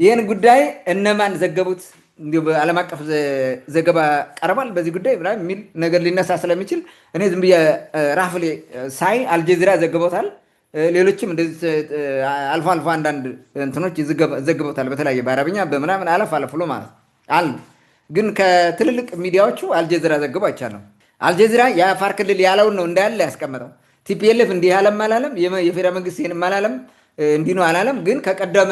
ይህን ጉዳይ እነማን ዘገቡት? እንዲሁ በዓለም አቀፍ ዘገባ ቀርቧል በዚህ ጉዳይ የሚል ነገር ሊነሳ ስለሚችል እኔ ዝም ብዬ ራፍሌ ሳይ አልጀዚራ ዘግቦታል። ሌሎችም እንደዚህ አልፎ አልፎ አንዳንድ እንትኖች ዘግቦታል በተለያየ በአረብኛ በምናምን አለፍ ብሎ ማለት አሉ። ግን ከትልልቅ ሚዲያዎቹ አልጀዚራ ዘግቦ አይቻልም። አልጀዚራ የአፋር ክልል ያለውን ነው እንዳያለ ያስቀመጠው። ቲፒኤልኤፍ እንዲህ አለም አላለም፣ የፌዴራል መንግስት ይህንም አላለም፣ እንዲህ ነው አላለም። ግን ከቀደመ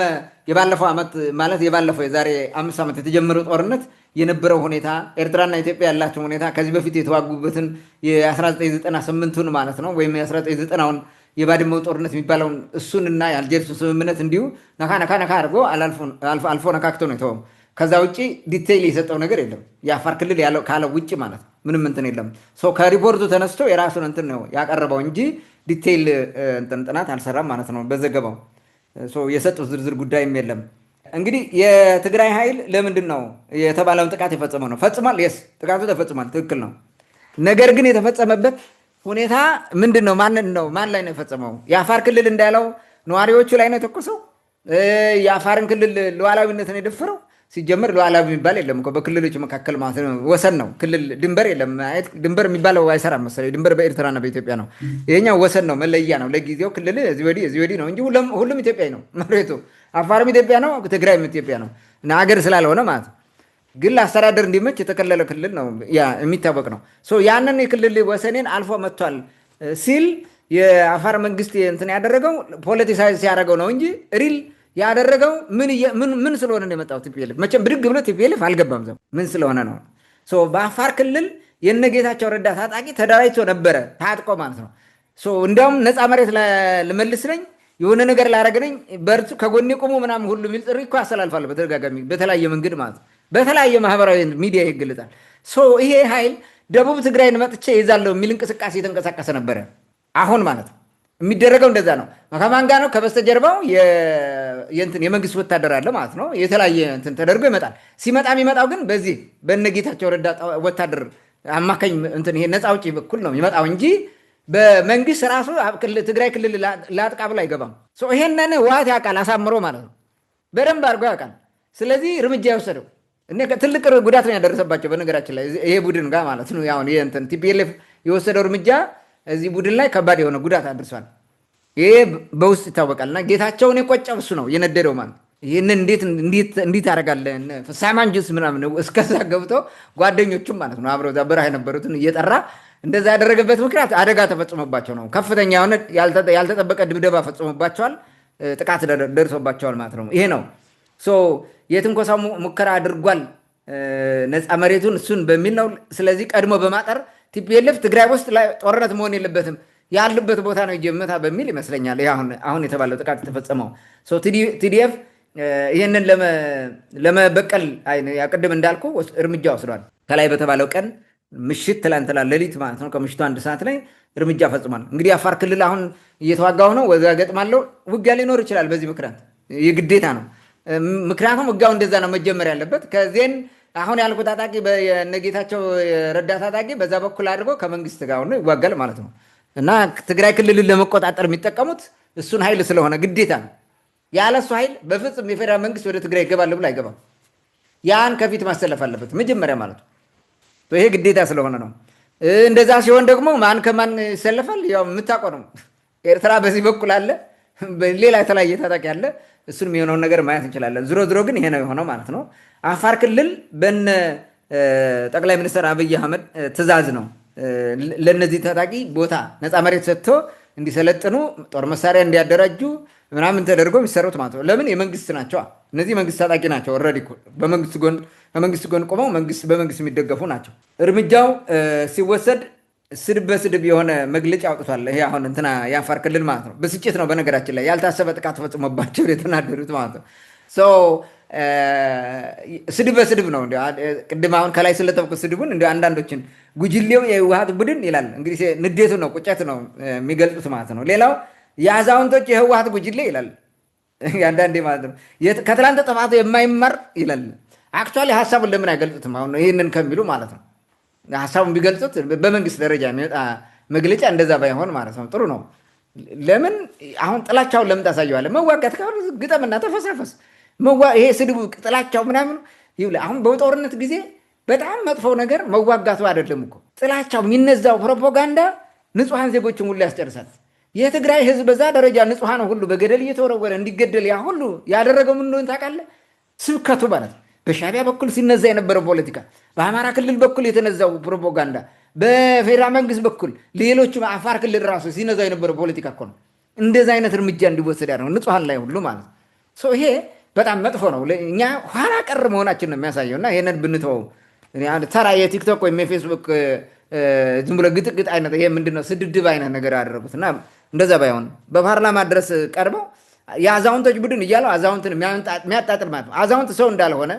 የባለፈው ዓመት ማለት የባለፈው የዛሬ 5 ዓመት የተጀመረው ጦርነት የነበረው ሁኔታ ኤርትራና ኢትዮጵያ ያላቸው ሁኔታ ከዚህ በፊት የተዋጉበትን የ1998ቱን ማለት ነው ወይም የ1990ውን የባድመው ጦርነት የሚባለውን እሱንና የአልጀርሱ ስምምነት እንዲሁ ነካ አድርጎ አልፎ ነካክቶ ነው የተወው። ከዛ ውጭ ዲቴይል የሰጠው ነገር የለም። የአፋር ክልል ያለው ካለው ውጭ ማለት ምንም እንትን የለም። ከሪፖርቱ ተነስቶ የራሱን እንትን ነው ያቀረበው እንጂ ዲቴይል ጥናት አልሰራም ማለት ነው። በዘገባው የሰጡት ዝርዝር ጉዳይም የለም። እንግዲህ የትግራይ ኃይል ለምንድን ነው የተባለውን ጥቃት የፈጸመው ነው? ፈጽሟል። የስ ጥቃቱ ተፈጽሟል፣ ትክክል ነው። ነገር ግን የተፈጸመበት ሁኔታ ምንድን ነው? ማን ላይ ነው የፈጸመው? የአፋር ክልል እንዳለው ነዋሪዎቹ ላይ ነው የተኮሰው? የአፋርን ክልል ሉዓላዊነትን የደፈረው? ሲጀምር ሉዓላዊ የሚባል የለም እኮ በክልሎች መካከል ማለት ነው። ወሰን ነው ክልል፣ ድንበር የለም። ድንበር የሚባለው አይሰራም መሰለኝ። ድንበር በኤርትራና በኢትዮጵያ ነው። ይሄኛው ወሰን ነው፣ መለያ ነው። ለጊዜው ክልል እዚህ ወዲህ ነው እንጂ ሁሉም ኢትዮጵያዊ ነው መሬቱ። አፋርም ኢትዮጵያ ነው፣ ትግራይም ኢትዮጵያ ነው እና ሀገር ስላልሆነ ማለት ነው። ግን ለአስተዳደር እንዲመች የተከለለ ክልል ነው፣ ያ የሚታወቅ ነው። ያንን የክልል ወሰኔን አልፎ መጥቷል ሲል የአፋር መንግስት እንትን ያደረገው ፖለቲሳይዝ ሲያደርገው ነው እንጂ ሪል ያደረገው ምን ስለሆነ ነው የመጣው? ቲፒኤልኤፍ መቼም ብድግ ብሎ ቲፒኤልኤፍ አልገባም። ምን ስለሆነ ነው? በአፋር ክልል የነጌታቸው ረዳ ታጣቂ ተደራጅቶ ነበረ፣ ታጥቆ ማለት ነው። እንዲያውም ነፃ መሬት ልመልስ ነኝ የሆነ ነገር ላረግ ነኝ በርቱ ከጎኔ ቁሙ ምናምን ሁሉ የሚል ጥሪ እኮ ያስተላልፋል በተደጋጋሚ በተለያየ መንገድ ማለት ነው። በተለያየ ማህበራዊ ሚዲያ ይገለጻል። ይሄ ኃይል ደቡብ ትግራይን መጥቼ ይዛለሁ የሚል እንቅስቃሴ የተንቀሳቀሰ ነበረ። አሁን ማለት ነው የሚደረገው እንደዛ ነው። ከማን ጋር ነው? ከበስተጀርባው የመንግስት ወታደር አለ ማለት ነው። የተለያየ እንትን ተደርጎ ይመጣል። ሲመጣ የሚመጣው ግን በዚህ በነጌታቸው ረዳ ወታደር አማካኝ እንትን ይሄ ነፃ አውጪ በኩል ነው የሚመጣው እንጂ በመንግስት ራሱ ትግራይ ክልል ላጥቃ ብሎ አይገባም። ይሄንን ህወሓት ያውቃል አሳምሮ ማለት ነው። በደንብ አድርጎ ያውቃል። ስለዚህ እርምጃ የወሰደው ትልቅ ጉዳት ነው ያደረሰባቸው። በነገራችን ላይ ይሄ ቡድን ጋር ማለት ነው ቲፒኤልኤፍ የወሰደው እርምጃ እዚህ ቡድን ላይ ከባድ የሆነ ጉዳት አድርሷል። ይሄ በውስጥ ይታወቃልና ጌታቸውን የቆጨው እሱ ነው የነደደው ማለት ይህንን እንዴት ያደርጋለህ ሳማንጁስ ምናምን እስከዛ ገብቶ ጓደኞቹም ማለት ነው አብረው እዛ በረሃ የነበሩትን እየጠራ እንደዛ ያደረገበት ምክንያት አደጋ ተፈጽሞባቸው ነው። ከፍተኛ የሆነ ያልተጠበቀ ድብደባ ፈጽሞባቸዋል፣ ጥቃት ደርሶባቸዋል ማለት ነው። ይሄ ነው የትንኮሳ ሙከራ አድርጓል ነፃ መሬቱን እሱን በሚል ነው። ስለዚህ ቀድሞ በማጠር ቲፒኤልኤፍ ትግራይ ውስጥ ላይ ጦርነት መሆን የለበትም ያሉበት ቦታ ነው ጀመታ በሚል ይመስለኛል አሁን የተባለው ጥቃት የተፈጸመው። ቲዲኤፍ ይህንን ለመበቀል ቅድም እንዳልኩ እርምጃ ወስዷል። ከላይ በተባለው ቀን ምሽት ትላንትና ሌሊት ማለት ነው ከምሽቱ 1 ሰዓት ላይ እርምጃ ፈጽሟል። እንግዲህ አፋር ክልል አሁን እየተዋጋው ነው፣ ወዛ ገጥማለው። ውጊያ ሊኖር ይችላል በዚህ ምክንያት የግዴታ ነው። ምክንያቱም ውጊያው እንደዛ ነው መጀመር ያለበት። ከዚህን አሁን ያልኩት ታጣቂ በነጌታቸው ረዳ ታጣቂ በዛ በኩል አድርጎ ከመንግስት ጋር ሆኖ ይዋጋል ማለት ነው። እና ትግራይ ክልልን ለመቆጣጠር የሚጠቀሙት እሱን ኃይል ስለሆነ ግዴታ ነው። ያለሱ ኃይል በፍጹም የፌዴራል መንግስት ወደ ትግራይ ይገባል ብሎ አይገባም። ያን ከፊት ማሰለፍ አለበት መጀመሪያ ማለት ነው። ይሄ ግዴታ ስለሆነ ነው። እንደዛ ሲሆን ደግሞ ማን ከማን ይሰለፋል? ያው የምታውቀው ነው። ኤርትራ በዚህ በኩል አለ፣ ሌላ የተለያየ ታጣቂ አለ። እሱንም የሆነውን ነገር ማየት እንችላለን። ዝሮ ግን ይሄ ነው የሆነው ማለት ነው። አፋር ክልል በነ ጠቅላይ ሚኒስትር አብይ አህመድ ትዕዛዝ ነው ለነዚህ ታጣቂ ቦታ ነፃ መሬት ሰጥቶ እንዲሰለጥኑ ጦር መሳሪያ እንዲያደራጁ ምናምን ተደርጎ የሚሰሩት ማለት ነው። ለምን? የመንግስት ናቸው እነዚህ መንግስት ታጣቂ ናቸው። ኦልሬዲ ከመንግስት ጎን ቆመው በመንግስት የሚደገፉ ናቸው። እርምጃው ሲወሰድ ስድብ በስድብ የሆነ መግለጫ አውጥቷል። ይሄ አሁን እንትና የአፋር ክልል ማለት ነው። ብስጭት ነው በነገራችን ላይ ያልታሰበ ጥቃት ፈጽሞባቸው የተናደዱት ማለት ነው። ስድብ በስድብ ነው። ቅድም አሁን ከላይ ስለጠብቁት ስድቡን እንደ አንዳንዶችን ጉጅሌው የህወሓት ቡድን ይላል። እንግዲህ ንዴቱ ነው ቁጨት ነው የሚገልጹት ማለት ነው። ሌላው የአዛውንቶች የህወሓት ጉጅሌ ይላል አንዳንዴ ማለት ነው። ከትላንት ጥፋቱ የማይማር ይላል። አክቹዋሊ ሀሳቡን ለምን አይገልጹትም? አሁን ይህንን ከሚሉ ማለት ነው ሀሳቡን ቢገልጹት በመንግስት ደረጃ የሚወጣ መግለጫ እንደዛ ባይሆን ማለት ነው ጥሩ ነው። ለምን አሁን ጥላቻውን ለምን ታሳየዋለህ? መዋጋት ግጠምና ተፈሳፈስ ይሄ ስድቡ ጥላቻው ምናምን አሁን በጦርነት ጊዜ በጣም መጥፎው ነገር መዋጋቱ አይደለም እኮ ጥላቻው የሚነዛው ፕሮፓጋንዳ ንጹሐን ዜጎችን ሁሉ ያስጨርሳል። የትግራይ ህዝብ በዛ ደረጃ ንጹሐን ሁሉ በገደል እየተወረወረ እንዲገደል ያ ሁሉ ያደረገው ምን እንደሆነ ታውቃለህ? ስብከቱ ማለት በሻዕቢያ በኩል ሲነዛ የነበረው ፖለቲካ፣ በአማራ ክልል በኩል የተነዛው ፕሮፓጋንዳ፣ በፌዴራል መንግስት በኩል ሌሎቹ አፋር ክልል ራሱ ሲነዛው የነበረው ፖለቲካ እኮ ነው እንደዛ አይነት እርምጃ እንዲወሰድ ያደረገው ንጹሐን ላይ ሁሉ ማለት ነው። ይሄ በጣም መጥፎ ነው። እኛ ኋላ ቀር መሆናችን ነው የሚያሳየው። እና ይህንን ብንተወው ተራ የቲክቶክ ወይም የፌስቡክ ዝም ብሎ ግጥግጥ አይነት ይሄ ምንድነው ስድድብ አይነት ነገር ያደረጉት እና እንደዛ ባይሆን በፓርላማ ድረስ ቀርበው የአዛውንቶች ቡድን እያለው አዛውንትን የሚያጣጥል ማለት ነው። አዛውንት ሰው እንዳልሆነ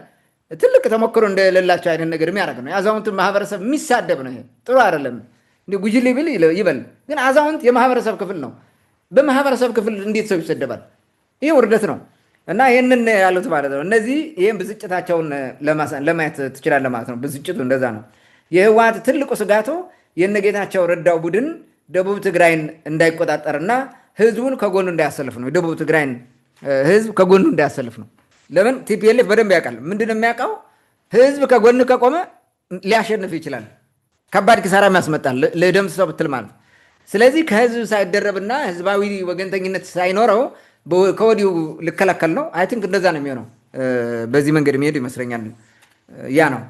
ትልቅ ተሞክሮ እንደሌላቸው አይነት ነገር የሚያደርግ ነው። የአዛውንትን ማህበረሰብ የሚሳደብ ነው። ይሄ ጥሩ አይደለም። እንደ ጉጅሌ ቢል ይበል፣ ግን አዛውንት የማህበረሰብ ክፍል ነው። በማህበረሰብ ክፍል እንዴት ሰው ይሰደባል? ይህ ውርደት ነው። እና ይህንን ያሉት ማለት ነው። እነዚህ ይህም ብስጭታቸውን ለማየት ትችላለህ ማለት ነው። ብስጭቱ እንደዛ ነው። የህወሓት ትልቁ ስጋቱ የነጌታቸው ረዳው ቡድን ደቡብ ትግራይን እንዳይቆጣጠርና ህዝቡን ከጎኑ እንዳያሰልፍ ነው። የደቡብ ትግራይን ህዝብ ከጎኑ እንዳያሰልፍ ነው። ለምን? ቲፒኤልኤፍ በደንብ ያውቃል። ምንድን የሚያውቀው ህዝብ ከጎን ከቆመ ሊያሸንፍ ይችላል። ከባድ ኪሳራ ያስመጣል ለደምስሰው ብትል ማለት ነው። ስለዚህ ከህዝብ ሳይደረብና ህዝባዊ ወገንተኝነት ሳይኖረው ከወዲሁ ልከላከል ነው። አይ ቲንክ እንደዛ ነው የሚሆነው። በዚህ መንገድ የሚሄዱ ይመስለኛል። ያ ነው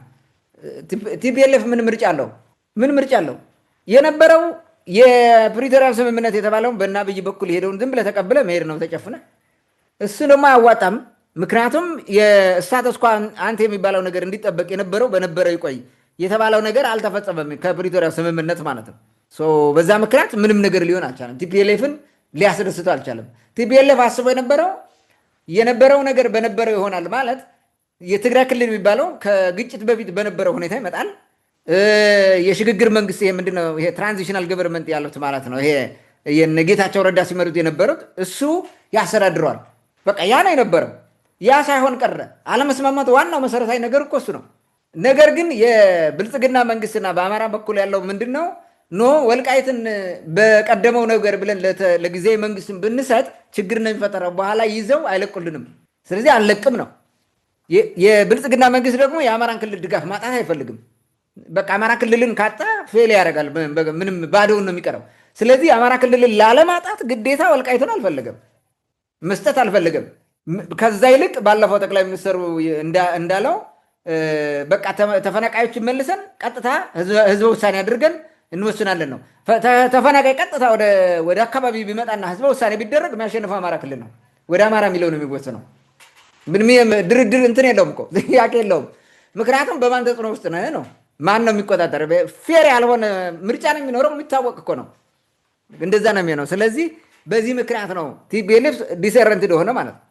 ቲፒኤልኤፍ ምን ምርጫ አለው? ምን ምርጫ አለው? የነበረው የፕሪቶሪያል ስምምነት የተባለውን በእነ አብይ በኩል ሄደውን ዝም ብለህ ተቀብለህ መሄድ ነው ተጨፍነ። እሱ ደግሞ አያዋጣም። ምክንያቱም የስታተስ ኳ አንተ የሚባለው ነገር እንዲጠበቅ የነበረው በነበረው ይቆይ የተባለው ነገር አልተፈጸመም፣ ከፕሪቶሪያል ስምምነት ማለት ነው። በዛ ምክንያት ምንም ነገር ሊሆን አልቻለም። ቲፒኤልኤፍን ሊያስደስተው አልቻለም። ቲፒኤልኤፍ አስቦ የነበረው ነገር በነበረው ይሆናል ማለት የትግራይ ክልል የሚባለው ከግጭት በፊት በነበረው ሁኔታ ይመጣል። የሽግግር መንግስት ይሄ ምንድነው? ይሄ ትራንዚሽናል ገቨርንመንት ያሉት ማለት ነው። ይሄ የጌታቸው ረዳ ሲመሩት የነበሩት እሱ ያስተዳድረዋል። በቃ ያ ነው የነበረው። ያ ሳይሆን ቀረ። አለመስማማት ዋናው መሰረታዊ ነገር እኮ እሱ ነው። ነገር ግን የብልጽግና መንግስትና በአማራ በኩል ያለው ምንድነው? ኖ ወልቃይትን በቀደመው ነገር ብለን ለጊዜያዊ መንግስትን ብንሰጥ ችግር ነው የሚፈጠረው፣ በኋላ ይዘው አይለቁልንም፣ ስለዚህ አንለቅም ነው። የብልጽግና መንግስት ደግሞ የአማራን ክልል ድጋፍ ማጣት አይፈልግም። በቃ አማራ ክልልን ካጣ ፌል ያደርጋል፣ ምንም ባዶውን ነው የሚቀረው። ስለዚህ የአማራ ክልልን ላለማጣት ግዴታ ወልቃይትን አልፈለገም፣ መስጠት አልፈለገም። ከዛ ይልቅ ባለፈው ጠቅላይ ሚኒስትሩ እንዳለው በቃ ተፈናቃዮችን መልሰን ቀጥታ ህዝበ ውሳኔ አድርገን እንወስናለን ነው። ተፈናቃይ ቀጥታ ወደ አካባቢ ቢመጣና ህዝበ ውሳኔ ቢደረግ የሚያሸንፈው አማራ ክልል ነው። ወደ አማራ የሚለው ነው የሚወሰነው። ድርድር እንትን የለውም እኮ ጥያቄ የለውም። ምክንያቱም በማን ተጽዕኖ ውስጥ ነው? ማን ነው የሚቆጣጠር? ፌር ያልሆነ ምርጫ ነው የሚኖረው፣ የሚታወቅ እኮ ነው። እንደዛ ነው የሚሆነው። ስለዚህ በዚህ ምክንያት ነው ቲፒኤልኤፍ ዲሰረንት እንደሆነ ማለት ነው።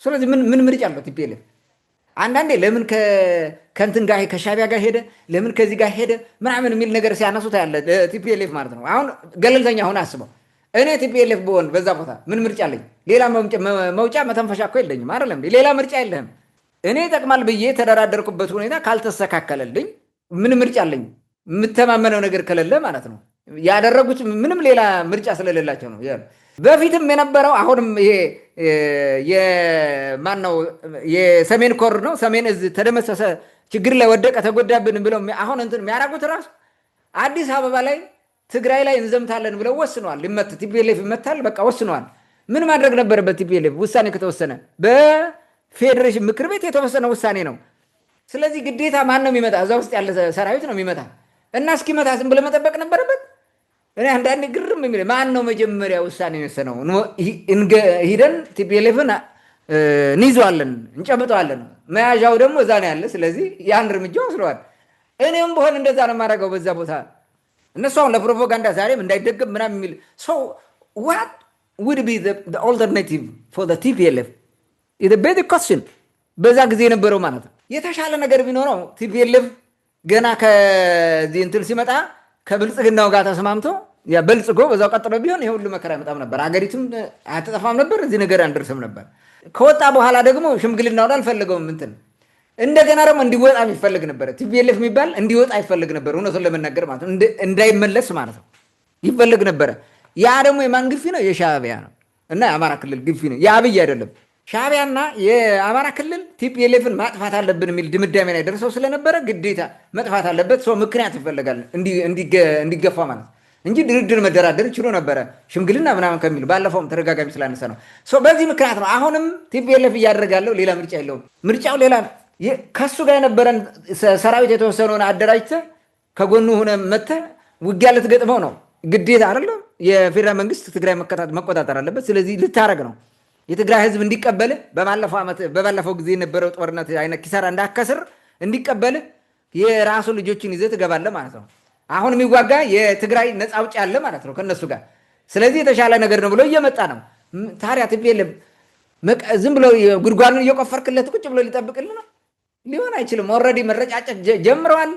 ስለዚህ ምን ምርጫ አለው ቲፒኤልኤፍ? አንዳንዴ ለምን ከእንትን ጋር ከሻቢያ ጋር ሄደ፣ ለምን ከዚህ ጋር ሄደ ምናምን የሚል ነገር ሲያነሱት ያለ ቲፒኤልኤፍ ማለት ነው። አሁን ገለልተኛ ሆነ አስበው። እኔ ቲፒኤልኤፍ ብሆን በዛ ቦታ ምን ምርጫ አለኝ? ሌላ መውጫ መተንፈሻ እኮ የለኝም አይደለም? ሌላ ምርጫ የለህም። እኔ ይጠቅማል ብዬ የተደራደርኩበት ሁኔታ ካልተስተካከለልኝ ምን ምርጫ አለኝ? የምተማመነው ነገር ከሌለ ማለት ነው። ያደረጉት ምንም ሌላ ምርጫ ስለሌላቸው ነው። በፊትም የነበረው አሁንም ይሄ የማነው የሰሜን ኮር ነው፣ ሰሜን እዝ ተደመሰሰ፣ ችግር ላይ ወደቀ፣ ተጎዳብን ብለው አሁን እንትን የሚያደርጉት ራሱ አዲስ አበባ ላይ ትግራይ ላይ እንዘምታለን ብለው ወስነዋል። ቲፒኤልኤፍ ይመታል፣ በቃ ወስነዋል። ምን ማድረግ ነበረበት? ቲፒኤልኤፍ ውሳኔ ከተወሰነ በፌዴሬሽን ምክር ቤት የተወሰነ ውሳኔ ነው። ስለዚህ ግዴታ ማን ነው የሚመጣ? እዛ ውስጥ ያለ ሰራዊት ነው የሚመጣ እና እስኪመታ ዝም ብለህ መጠበቅ ነበረበት። እኔ አንዳንዴ ግርም የሚል ማን ነው መጀመሪያ ውሳኔ የወሰነው? ሂደን ቲፒኤልኤፍን እንይዘዋለን፣ እንጨብጠዋለን። መያዣው ደግሞ እዛ ነው ያለ። ስለዚህ ያን እርምጃ ወስደዋል። እኔም በሆን እንደዛ ነው የማደርገው በዛ ቦታ። እነሱ አሁን ለፕሮፓጋንዳ ዛሬም እንዳይደገም ምናምን የሚል ሰው ዋት ውድ ቢ ኦልተርናቲቭ ፎር ቲፒኤልኤፍ ቤት ኮስችን በዛ ጊዜ የነበረው ማለት ነው። የተሻለ ነገር ቢኖረው ቲፒኤልኤፍ ገና ከዚህ እንትን ሲመጣ ከብልጽግናው ጋር ተስማምቶ በልጽጎ በዛው ቀጥሎ ቢሆን ይሄ ሁሉ መከራ አይመጣም ነበር። አገሪቱም አትጠፋም ነበር። እዚህ ነገር አንደርስም ነበር። ከወጣ በኋላ ደግሞ ሽምግልናውን አልፈለገውም። እንትን እንደገና ደግሞ እንዲወጣ ይፈልግ ነበር። ቲፒኤልኤፍ የሚባል እንዲወጣ ይፈልግ ነበር። እውነቱን ለመናገር ማለት ነው፣ እንዳይመለስ ማለት ነው ይፈልግ ነበረ። ያ ደግሞ የማን ግፊ ነው? የሻዕቢያ ነው እና የአማራ ክልል ግፊ ነው፣ የአብይ አይደለም። ሻዕቢያና የአማራ ክልል ቲፒኤልኤፍን ማጥፋት አለብን የሚል ድምዳሜ ላይ ደርሰው ስለነበረ ግዴታ መጥፋት አለበት። ሰው ምክንያት ይፈልጋል እንዲገፋ ማለት እንጂ ድርድር መደራደር ችሎ ነበረ ሽምግልና ምናምን ከሚል ባለፈውም ተደጋጋሚ ስላነሳ ነው። በዚህ ምክንያት ነው አሁንም ቲፒኤልኤፍ እያደረገ ያለው። ሌላ ምርጫ የለውም። ምርጫው ሌላ ከሱ ጋር የነበረን ሰራዊት የተወሰነውን አደራጅተህ ከጎኑ ሆነ መተህ ውጊያ ልትገጥመው ነው ግዴታ አይደለም። የፌዴራል መንግስት ትግራይ መቆጣጠር አለበት። ስለዚህ ልታረግ ነው የትግራይ ህዝብ እንዲቀበል በባለፈው ጊዜ የነበረው ጦርነት አይነት ኪሳራ እንዳከስር እንዲቀበል የራሱ ልጆችን ይዘህ ትገባለህ ማለት ነው። አሁን የሚዋጋ የትግራይ ነፃ አውጪ አለ ማለት ነው ከነሱ ጋር። ስለዚህ የተሻለ ነገር ነው ብሎ እየመጣ ነው። ታዲያ ቲፒኤልኤፍ ዝም ብሎ ጉድጓዱን እየቆፈርክለት ቁጭ ብሎ ሊጠብቅልህ ነው? ሊሆን አይችልም። ኦልሬዲ መረጫጨት ጀምረዋል።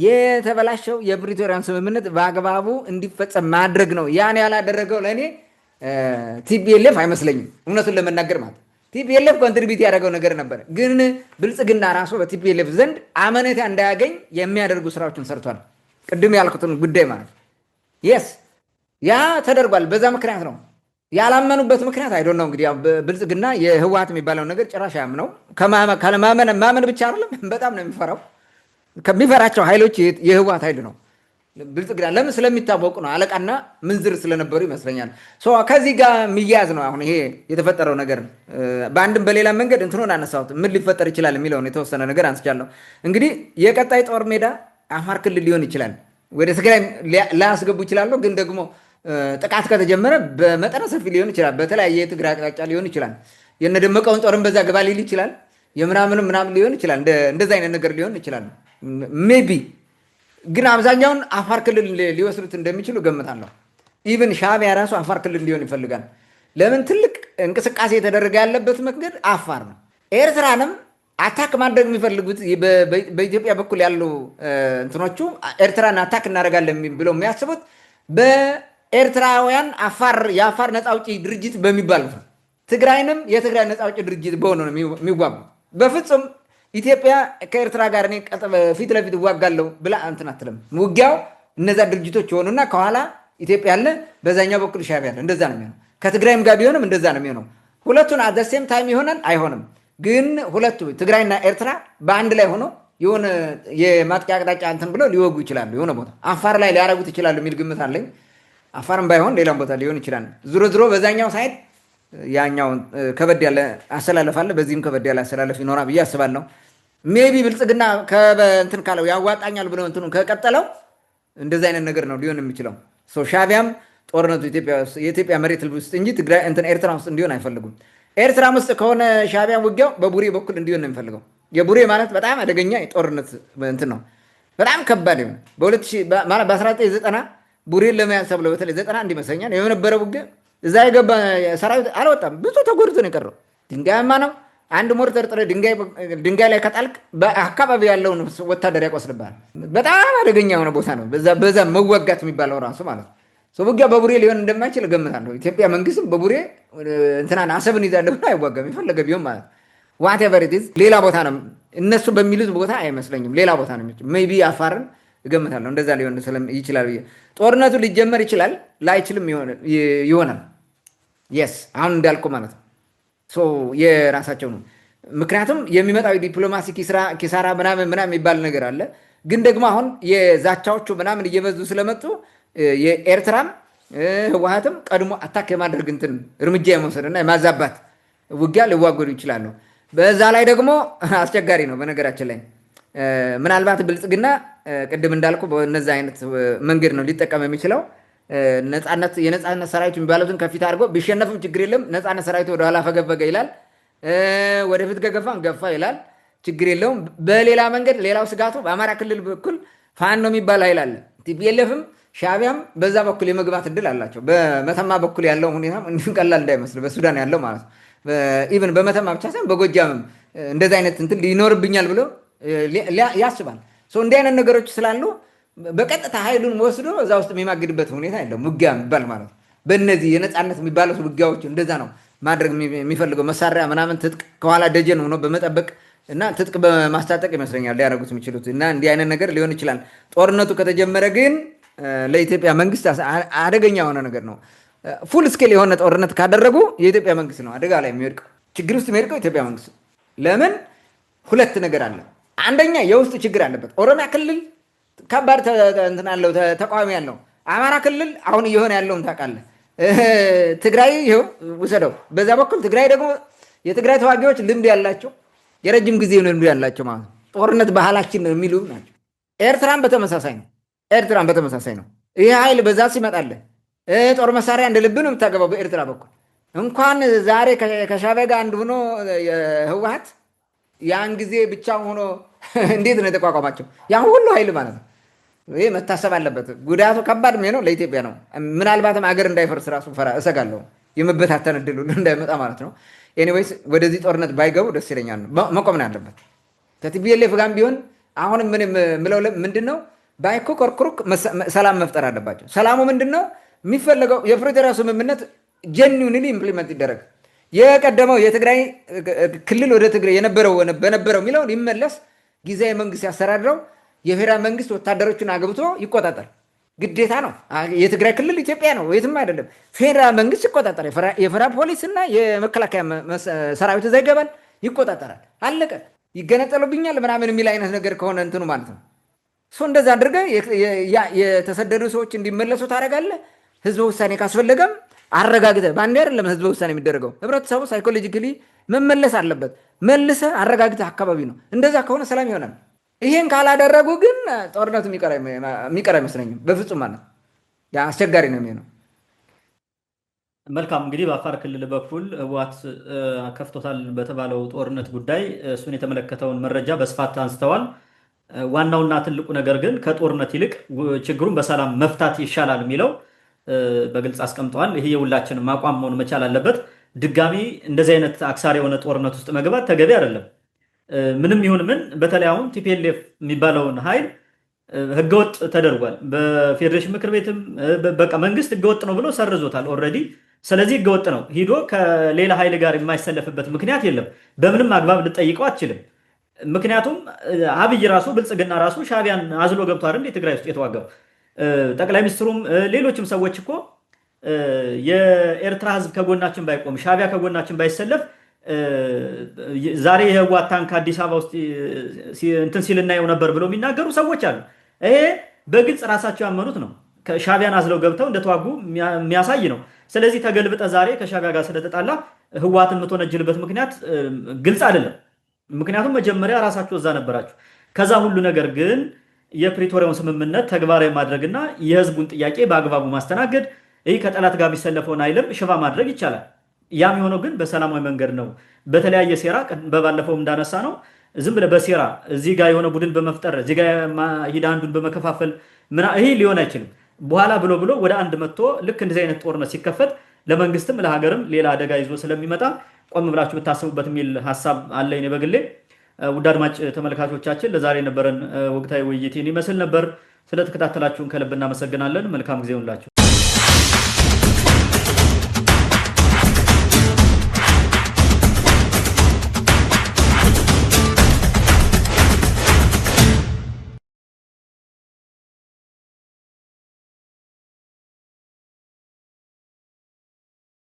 የተበላሸው የፕሪቶሪያን ስምምነት በአግባቡ እንዲፈጸም ማድረግ ነው። ያን ያላደረገው ለእኔ ቲፒኤልኤፍ አይመስለኝም፣ እውነቱን ለመናገር ማለት ቲፒኤልኤፍ ኮንትሪቢዩት ያደረገው ነገር ነበር። ግን ብልጽግና ራሱ በቲፒኤልኤፍ ዘንድ አመኔታ እንዳያገኝ የሚያደርጉ ስራዎችን ሰርቷል። ቅድም ያልኩትን ጉዳይ ማለት የስ ያ ተደርጓል። በዛ ምክንያት ነው ያላመኑበት ምክንያት አይዶ ነው። እንግዲህ ብልጽግና የህወሓት የሚባለው ነገር ጭራሽ ያምነው ማመን ብቻ አይደለም፣ በጣም ነው የሚፈራው። ከሚፈራቸው ኃይሎች የህወሓት ኃይል ነው ብልጽግና። ለምን? ስለሚታወቁ ነው። አለቃና ምንዝር ስለነበሩ ይመስለኛል። ከዚህ ጋር የሚያያዝ ነው አሁን ይሄ የተፈጠረው ነገር። በአንድም በሌላ መንገድ እንትኑን አነሳሁት። ምን ሊፈጠር ይችላል የሚለውን የተወሰነ ነገር አንስቻለሁ። እንግዲህ የቀጣይ ጦር ሜዳ አፋር ክልል ሊሆን ይችላል፣ ወደ ትግራይ ላያስገቡ ይችላሉ። ግን ደግሞ ጥቃት ከተጀመረ በመጠነ ሰፊ ሊሆን ይችላል፣ በተለያየ የትግራይ አቅጣጫ ሊሆን ይችላል። የነደመቀውን ጦርን በዛ ገባ ሊል ይችላል፣ የምናምንም ሊሆን ይችላል። እንደዛ አይነት ነገር ሊሆን ይችላል ሜቢ። ግን አብዛኛውን አፋር ክልል ሊወስዱት እንደሚችሉ ገምታለሁ። ኢቭን ሻዕቢያ ራሱ አፋር ክልል ሊሆን ይፈልጋል። ለምን? ትልቅ እንቅስቃሴ የተደረገ ያለበት መንገድ አፋር ነው። ኤርትራንም አታክ ማድረግ የሚፈልጉት በኢትዮጵያ በኩል ያሉ እንትኖቹ ኤርትራን አታክ እናደርጋለን ብለው የሚያስቡት በኤርትራውያን የአፋር ነፃ አውጪ ድርጅት በሚባሉት ነው። ትግራይንም የትግራይ ነፃ አውጪ ድርጅት በሆነ ነው የሚዋጉ። በፍጹም ኢትዮጵያ ከኤርትራ ጋር እኔ ፊት ለፊት እዋጋለሁ ብላ እንትን አትልም። ውጊያው እነዛ ድርጅቶች የሆኑና ከኋላ ኢትዮጵያ አለ፣ በዛኛው በኩል ሻዕቢያ አለ። እንደዛ ነው የሚሆነው። ከትግራይም ጋር ቢሆንም እንደዛ ነው የሚሆነው። ሁለቱን አዘሴም ታይም ይሆናል አይሆንም። ግን ሁለቱ ትግራይና ኤርትራ በአንድ ላይ ሆኖ የሆነ የማጥቂያ አቅጣጫ እንትን ብለው ሊወጉ ይችላሉ። የሆነ ቦታ አፋር ላይ ሊያረጉት ይችላሉ የሚል ግምት አለኝ። አፋርም ባይሆን ሌላም ቦታ ሊሆን ይችላል። ዙሮ ዙሮ በዛኛው ሳይድ ያኛው ከበድ ያለ አሰላለፍ አለ፣ በዚህም ከበድ ያለ አሰላለፍ ይኖራል ብዬ አስባለሁ። ሜቢ ብልጽግና እንትን ካለው ያዋጣኛል ብሎ እንትኑ ከቀጠለው እንደዚህ አይነት ነገር ነው ሊሆን የሚችለው። ሻዕቢያም ጦርነቱ የኢትዮጵያ መሬት ውስጥ እንጂ ትግራይ እንትን ኤርትራ ውስጥ እንዲሆን አይፈልጉም። ኤርትራም ውስጥ ከሆነ ሻዕቢያ ውጊያው በቡሬ በኩል እንዲሆን ነው የሚፈልገው። የቡሬ ማለት በጣም አደገኛ የጦርነት እንትን ነው፣ በጣም ከባድ ነው። በ1990 ቡሬን ለመያዝ ተብሎ በተለይ 91 ይመስለኛል የነበረ ውጊያ እዛ የገባ ሰራዊት አልወጣም፣ ብዙ ተጎድቶ ነው የቀረው። ድንጋያማ ነው። አንድ ሞርተር ጥረ ድንጋይ ላይ ከጣልቅ በአካባቢ ያለውን ወታደር ያቆስልብሃል። በጣም አደገኛ የሆነ ቦታ ነው። በዛ መወጋት የሚባለው ራሱ ማለት ነው። ውጊያ በቡሬ ሊሆን እንደማይችል እገምታለሁ። ኢትዮጵያ መንግስትም በቡሬ እንትናን አሰብን ይዛለሁ ብሎ አይዋጋም፣ የፈለገ ቢሆን ማለት ነው። ዋቴቨር ኢት ኢዝ ሌላ ቦታ ነው፣ እነሱ በሚሉት ቦታ አይመስለኝም፣ ሌላ ቦታ ነው። ሜይ ቢ አፋርን እገምታለሁ እንደዛ ሊሆን ይችላል ብዬ። ጦርነቱ ሊጀመር ይችላል፣ ላይችልም ይሆናል። የስ አሁን እንዳልኩ ማለት ነው የራሳቸው ነው። ምክንያቱም የሚመጣው የዲፕሎማሲ ኪሳራ ምናምን የሚባል ነገር አለ። ግን ደግሞ አሁን የዛቻዎቹ ምናምን እየበዙ ስለመጡ የኤርትራም ህወሓትም ቀድሞ አታክ የማድረግ እንትን እርምጃ የመውሰድና የማዛባት ውጊያ ሊዋገዱ ይችላሉ። በዛ ላይ ደግሞ አስቸጋሪ ነው። በነገራችን ላይ ምናልባት ብልጽግና ቅድም እንዳልኩ በነዚ አይነት መንገድ ነው ሊጠቀም የሚችለው። የነፃነት ሰራዊት የሚባሉትን ከፊት አድርጎ ቢሸነፍም ችግር የለም፣ ነፃነት ሰራዊት ወደኋላ ፈገፈገ ይላል፣ ወደፊት ከገፋን ገፋ ይላል፣ ችግር የለውም። በሌላ መንገድ ሌላው ስጋቱ በአማራ ክልል በኩል ፋኖ የሚባል ኃይል አለ። ቲፒኤልኤፍም ሻዕቢያም በዛ በኩል የመግባት እድል አላቸው። በመተማ በኩል ያለው ሁኔታ እንዲሁ ቀላል እንዳይመስል፣ በሱዳን ያለው ማለት ነው። ኢቨን በመተማ ብቻ ሳይሆን በጎጃምም እንደዚህ አይነት እንትን ሊኖርብኛል ብሎ ያስባል። እንዲህ አይነት ነገሮች ስላሉ በቀጥታ ኃይሉን ወስዶ እዛ ውስጥ የሚማግድበት ሁኔታ የለም። ውጊያ የሚባል ማለት ነው። በእነዚህ የነፃነት የሚባሉት ውጊያዎች እንደዛ ነው ማድረግ የሚፈልገው። መሳሪያ ምናምን ትጥቅ ከኋላ ደጀን ሆኖ በመጠበቅ እና ትጥቅ በማስታጠቅ ይመስለኛል ሊያደርጉት የሚችሉት እና እንዲህ አይነት ነገር ሊሆን ይችላል። ጦርነቱ ከተጀመረ ግን ለኢትዮጵያ መንግስት አደገኛ የሆነ ነገር ነው። ፉል ስኬል የሆነ ጦርነት ካደረጉ የኢትዮጵያ መንግስት ነው አደጋ ላይ የሚወድቀው፣ ችግር ውስጥ የሚወድቀው ኢትዮጵያ መንግስት። ለምን? ሁለት ነገር አለ። አንደኛ የውስጥ ችግር አለበት። ኦሮሚያ ክልል ከባድ እንትን አለው፣ ተቃዋሚ ያለው። አማራ ክልል አሁን እየሆነ ያለውን ታውቃለህ። ትግራይ ይኸው ውሰደው። በዛ በኩል ትግራይ ደግሞ የትግራይ ተዋጊዎች ልምድ ያላቸው የረጅም ጊዜ ልምድ ያላቸው ማለት ነው። ጦርነት ባህላችን ነው የሚሉ ናቸው። ኤርትራን በተመሳሳይ ነው። ይህ ኃይል በዛ ሲመጣልህ ጦር መሳሪያ እንደ ልብ ነው የምታገባው። በኤርትራ በኩል እንኳን ዛሬ ከሻዕቢያ ጋር አንድ ሆኖ የህወሓት ያን ጊዜ ብቻ ሆኖ እንዴት ነው የተቋቋማቸው? ያን ሁሉ ኃይል ማለት ነው። ይህ መታሰብ አለበት። ጉዳቱ ከባድ ነው ለኢትዮጵያ ነው። ምናልባትም አገር እንዳይፈርስ ራሱ እሰጋለሁ፣ የመበታተን እድል ሁሉ እንዳይመጣ ማለት ነው። ኤኒዌይስ ወደዚህ ጦርነት ባይገቡ ደስ ይለኛል። መቆም ነው ያለበት። ከቲፒኤልኤፍ ጋርም ቢሆን አሁንም ምን ምለው ምንድን ነው ባይኮርኩሩክ ሰላም መፍጠር አለባቸው። ሰላሙ ምንድን ነው የሚፈለገው? የፕሪቶሪያ ስምምነት ጀኒውንሊ ኢምፕሊመንት ይደረግ። የቀደመው የትግራይ ክልል ወደ ትግራይ በነበረው የሚለውን ይመለስ። ጊዜያዊ መንግስት ያስተዳድረው። የፌዴራል መንግስት ወታደሮችን አግብቶ ይቆጣጠር፣ ግዴታ ነው። የትግራይ ክልል ኢትዮጵያ ነው፣ የትም አይደለም። ፌዴራል መንግስት ይቆጣጠር። የፌዴራል ፖሊስ እና የመከላከያ ሰራዊት እዛ ይገባል፣ ይቆጣጠራል። አለቀ። ይገነጠሉብኛል ምናምን የሚል አይነት ነገር ከሆነ እንትኑ ማለት ነው። እንደዛ አድርገህ የተሰደዱ ሰዎች እንዲመለሱ ታደርጋለህ። ህዝበ ውሳኔ ካስፈለገም አረጋግጠህ በአንዴ አይደለም ህዝበ ውሳኔ የሚደረገው። ህብረተሰቡ ሳይኮሎጂካሊ መመለስ አለበት። መልሰህ አረጋግጠህ አካባቢ ነው። እንደዛ ከሆነ ሰላም ይሆናል። ይሄን ካላደረጉ ግን ጦርነቱ የሚቀር አይመስለኝም በፍጹም ማለት አስቸጋሪ ነው የሚሆነው። መልካም እንግዲህ በአፋር ክልል በኩል ህወሓት ከፍቶታል በተባለው ጦርነት ጉዳይ እሱን የተመለከተውን መረጃ በስፋት አንስተዋል። ዋናውና ትልቁ ነገር ግን ከጦርነት ይልቅ ችግሩን በሰላም መፍታት ይሻላል የሚለው በግልጽ አስቀምጠዋል። ይሄ የሁላችንም አቋም መሆን መቻል አለበት። ድጋሚ እንደዚህ አይነት አክሳሪ የሆነ ጦርነት ውስጥ መግባት ተገቢ አይደለም። ምንም ይሁን ምን በተለይ አሁን ቲፒኤልኤፍ የሚባለውን ኃይል ህገወጥ ተደርጓል። በፌዴሬሽን ምክር ቤትም በቃ መንግስት ህገወጥ ነው ብሎ ሰርዞታል ኦልሬዲ። ስለዚህ ህገወጥ ነው ሂዶ ከሌላ ኃይል ጋር የማይሰለፍበት ምክንያት የለም። በምንም አግባብ ልጠይቀው አትችልም። ምክንያቱም አብይ ራሱ ብልጽግና ራሱ ሻዕቢያን አዝሎ ገብቶ አይደል ትግራይ ውስጥ የተዋጋው። ጠቅላይ ሚኒስትሩም ሌሎችም ሰዎች እኮ የኤርትራ ህዝብ ከጎናችን ባይቆም ሻዕቢያ ከጎናችን ባይሰለፍ ዛሬ የህወሓት ታንክ አዲስ አበባ ውስጥ እንትን ሲል እናየው ነበር ብለው የሚናገሩ ሰዎች አሉ። ይሄ በግልጽ ራሳቸው ያመኑት ነው። ሻቢያን አዝለው ገብተው እንደተዋጉ የሚያሳይ ነው። ስለዚህ ተገልብጠ ዛሬ ከሻቢያ ጋር ስለተጣላ ህወሓትን የምትወነጅልበት ምክንያት ግልጽ አይደለም። ምክንያቱም መጀመሪያ ራሳችሁ እዛ ነበራችሁ። ከዛ ሁሉ ነገር ግን የፕሪቶሪያውን ስምምነት ተግባራዊ ማድረግና የህዝቡን ጥያቄ በአግባቡ ማስተናገድ፣ ይህ ከጠላት ጋር የሚሰለፈውን ኃይልም ሽባ ማድረግ ይቻላል። ያም የሆነው ግን በሰላማዊ መንገድ ነው። በተለያየ ሴራ በባለፈው እንዳነሳ ነው ዝም ብለህ በሴራ እዚህ ጋር የሆነ ቡድን በመፍጠር እዚህ ጋር ሂድ አንዱን በመከፋፈል ይህ ሊሆን አይችልም። በኋላ ብሎ ወደ አንድ መጥቶ ልክ እንደዚህ አይነት ጦርነት ሲከፈት ለመንግስትም ለሀገርም ሌላ አደጋ ይዞ ስለሚመጣ ቆም ብላችሁ ብታስቡበት የሚል ሀሳብ አለኝ በግሌ። ውድ አድማጭ ተመልካቾቻችን ለዛሬ የነበረን ወቅታዊ ውይይት ይመስል ነበር። ስለተከታተላችሁን ከልብ እናመሰግናለን። መልካም ጊዜ ሁላችሁ